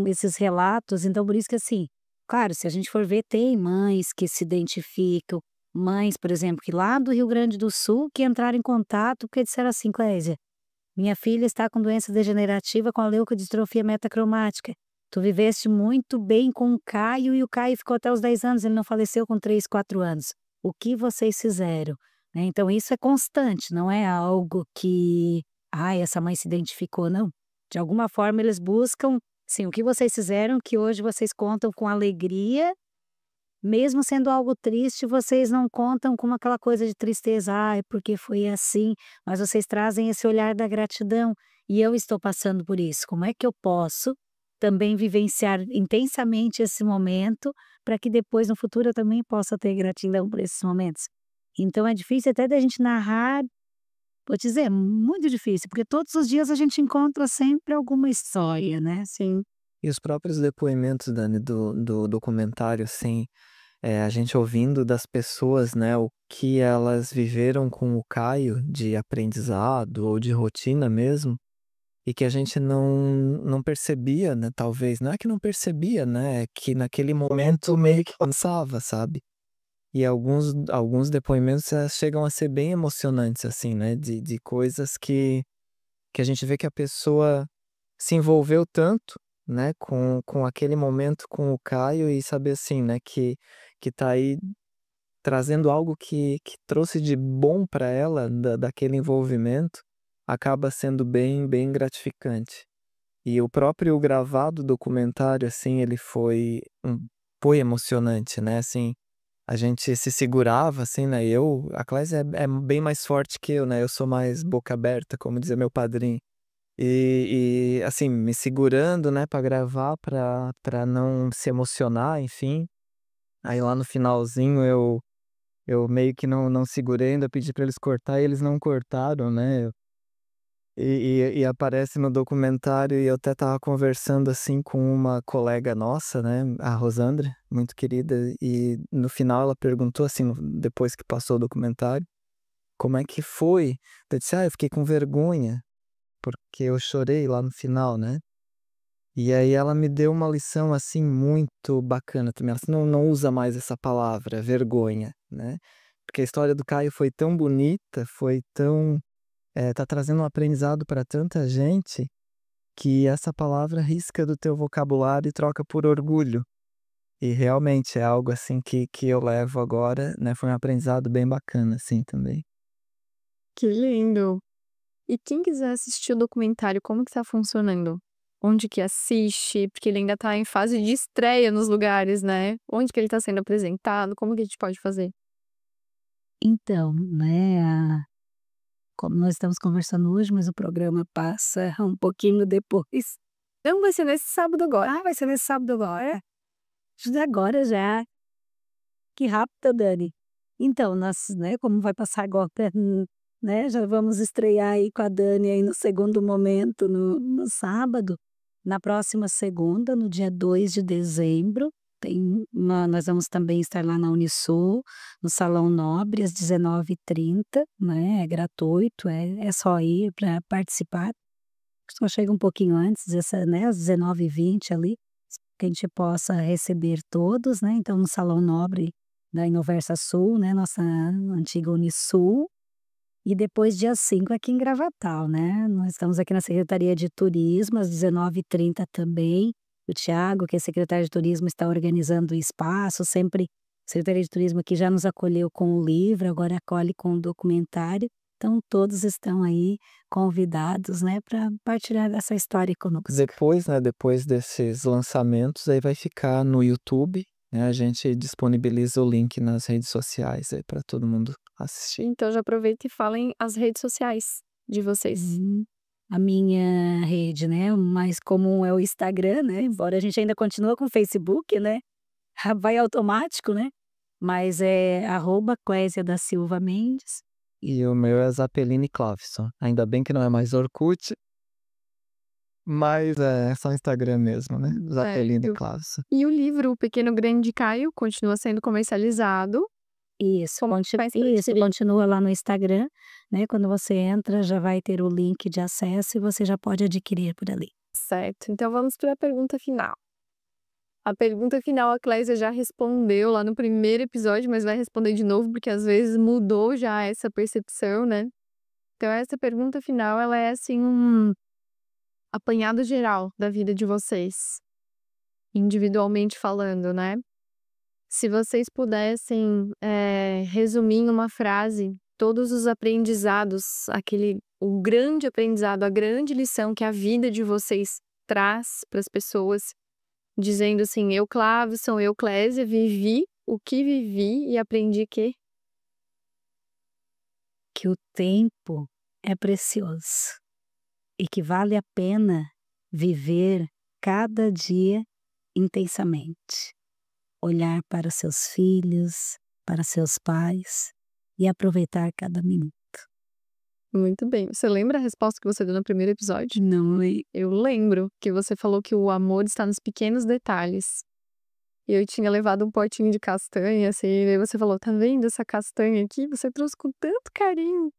esses relatos, então por isso que assim, claro, se a gente for ver, tem mães que se identificam, mães, por exemplo, que lá do Rio Grande do Sul, que entraram em contato, porque disseram assim: "Clésia, Minha filha está com doença degenerativa com a leucodistrofia metacromática. Tu viveste muito bem com o Caio e o Caio ficou até os 10 anos, ele não faleceu com 3, 4 anos. O que vocês fizeram? Né, então isso é constante, não é algo que, essa mãe se identificou, não. De alguma forma eles buscam, sim, o que vocês fizeram que hoje vocês contam com alegria, mesmo sendo algo triste, vocês não contam com aquela coisa de tristeza, porque foi assim, mas vocês trazem esse olhar da gratidão, e eu estou passando por isso, como é que eu posso também vivenciar intensamente esse momento, para que depois no futuro eu também possa ter gratidão por esses momentos. Então é difícil até da gente narrar, vou te dizer, muito difícil, porque todos os dias a gente encontra sempre alguma história, né, assim. E os próprios depoimentos, Dani, do documentário, assim, a gente ouvindo das pessoas, né, o que elas viveram com o Caio de aprendizado ou de rotina mesmo, e que a gente não percebia, né, talvez, não é que não percebia, né, é que naquele momento meio que cansava, sabe? E alguns depoimentos chegam a ser bem emocionantes, assim, né, de coisas que a gente vê que a pessoa se envolveu tanto, né, com aquele momento com o Caio e saber, assim, né, que tá aí trazendo algo que trouxe de bom para ela daquele envolvimento, acaba sendo bem gratificante. E o próprio gravado documentário, assim, ele foi emocionante, né, assim, a gente se segurava, assim, né, a Clésia é bem mais forte que eu, né, eu sou mais boca aberta, como dizia meu padrinho. Assim, me segurando, né, pra gravar, pra não se emocionar, enfim. Aí lá no finalzinho eu meio que não segurei, ainda pedi pra eles cortar e eles não cortaram, né. E aparece no documentário e eu até estava conversando, assim, com uma colega nossa, né, a Rosandra, muito querida, e no final ela perguntou, assim, depois que passou o documentário, como é que foi. Eu disse: eu fiquei com vergonha, porque eu chorei lá no final, né. E aí ela me deu uma lição, assim, muito bacana também, ela disse: "Não usa mais essa palavra, vergonha", né, porque a história do Caio foi tão bonita, foi tão tá trazendo um aprendizado para tanta gente, que essa palavra risca do teu vocabulário e troca por orgulho. E realmente é algo, assim, que eu levo agora, né, foi um aprendizado bem bacana, assim, também. Que lindo. E quem quiser assistir o documentário, como que tá funcionando? Onde que assiste? Porque ele ainda tá em fase de estreia nos lugares, né. Onde que ele tá sendo apresentado? Como que a gente pode fazer? Então, né, como nós estamos conversando hoje, mas o programa passa um pouquinho depois. Não, vai ser nesse sábado agora. Vai ser nesse sábado agora? Já agora já. Que rápido, Dani. Então, nós, né, como vai passar agora, né, já vamos estrear aí com a Dani aí no segundo momento no sábado. Na próxima segunda, no dia 2 de dezembro, nós vamos também estar lá na Unisul, no Salão Nobre, às 19h30, né, é gratuito, é só ir para participar. Só chega um pouquinho antes, né, às 19h20 ali, que a gente possa receber todos, né, então no Salão Nobre da Inoversa Sul, né, nossa antiga Unisul, e depois dia 5 aqui em Gravatal, né, nós estamos aqui na Secretaria de Turismo às 19h30 também, o Thiago, que é secretário de Turismo, está organizando o espaço, sempre a Secretaria de Turismo aqui já nos acolheu com o livro, agora acolhe com o documentário, então todos estão aí convidados, né, para partilhar dessa história conosco. Depois, né, depois desses lançamentos, aí vai ficar no YouTube, né, a gente disponibiliza o link nas redes sociais aí para todo mundo assistir. Então já aproveita e falem as redes sociais de vocês. A minha rede, né, o mais comum é o Instagram, né, embora a gente ainda continua com o Facebook, né, vai automático, né, mas é @Clésia da Silva Mendes. E o meu é Zapeline Clavson. Ainda bem que não é mais Orkut, mas é só Instagram mesmo, né, Zapeline Certo. Clavson. E o livro O Pequeno Grande Caio continua sendo comercializado. Isso, Como que faz pra isso, adquirir? continua lá no Instagram, né, quando você entra já vai ter o link de acesso e você já pode adquirir por ali. Certo, então vamos para a pergunta final. A pergunta final a Clésia já respondeu lá no primeiro episódio, mas vai responder de novo, porque às vezes mudou já essa percepção, né. Então essa pergunta final, ela é assim um apanhado geral da vida de vocês, individualmente falando, né. Se vocês pudessem, resumir em uma frase todos os aprendizados, o grande aprendizado, a grande lição que a vida de vocês traz para as pessoas, dizendo assim: "Eu, Clavison, eu, Clésia, vivi o que vivi e aprendi Que o tempo é precioso e que vale a pena viver cada dia intensamente. Olhar para os seus filhos, para seus pais e aproveitar cada minuto. Muito bem. Você lembra a resposta que você deu no primeiro episódio? Não é? Eu lembro que você falou que o amor está nos pequenos detalhes. E eu tinha levado um potinho de castanha, assim, e aí você falou: "Tá vendo essa castanha aqui? Você trouxe com tanto carinho".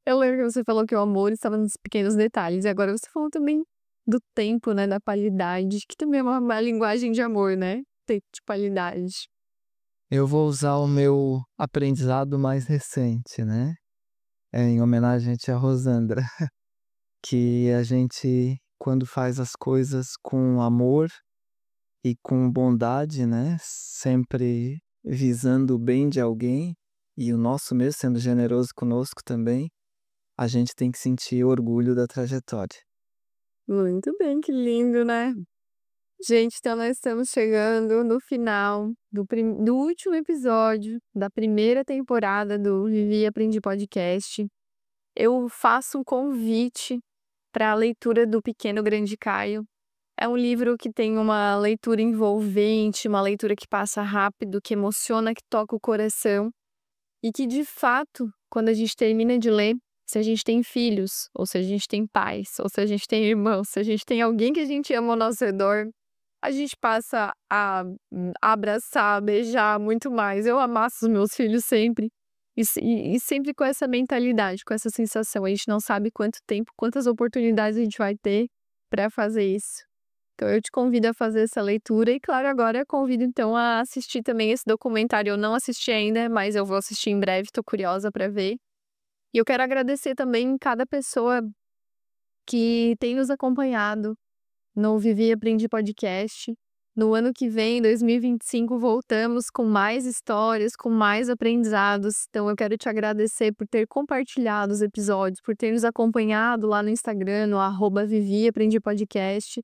Eu lembro que você falou que o amor estava nos pequenos detalhes, e agora você falou também do tempo, né, da qualidade, que também é uma linguagem de amor, né, tempo de qualidade. Eu vou usar o meu aprendizado mais recente, né? Em homenagem à tia Rosandra, que a gente, quando faz as coisas com amor e com bondade, né, sempre visando o bem de alguém e o nosso mesmo sendo generoso conosco também, a gente tem que sentir orgulho da trajetória. Muito bem, que lindo, né. Gente, então nós estamos chegando no final do último episódio da primeira temporada do Vivi e Aprendi Podcast. Eu faço um convite para a leitura do Pequeno Grande Caio. É um livro que tem uma leitura envolvente, uma leitura que passa rápido, que emociona, que toca o coração e que, de fato, quando a gente termina de ler, se a gente tem filhos, ou se a gente tem pais, ou se a gente tem irmãos, se a gente tem alguém que a gente ama ao nosso redor, a gente passa a abraçar, beijar muito mais. Eu amasso os meus filhos sempre. E sempre com essa mentalidade, com essa sensação. A gente não sabe quanto tempo, quantas oportunidades a gente vai ter para fazer isso. Então eu te convido a fazer essa leitura e, claro, agora eu convido então a assistir também esse documentário. Eu não assisti ainda, mas eu vou assistir em breve, estou curiosa para ver. E eu quero agradecer também cada pessoa que tem nos acompanhado no Vivi e Aprendi Podcast. No ano que vem, 2025, voltamos com mais histórias, com mais aprendizados. Então eu quero te agradecer por ter compartilhado os episódios, por ter nos acompanhado lá no Instagram, no @Vivi e Aprendi Podcast.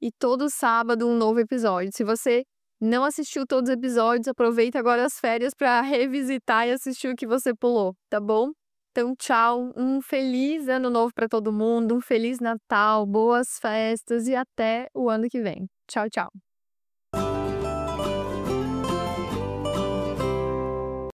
E todo sábado um novo episódio. Se você não assistiu todos os episódios, aproveita agora as férias para revisitar e assistir o que você pulou, tá bom? Então, tchau, um feliz ano novo para todo mundo, um feliz Natal, boas festas e até o ano que vem. Tchau, tchau.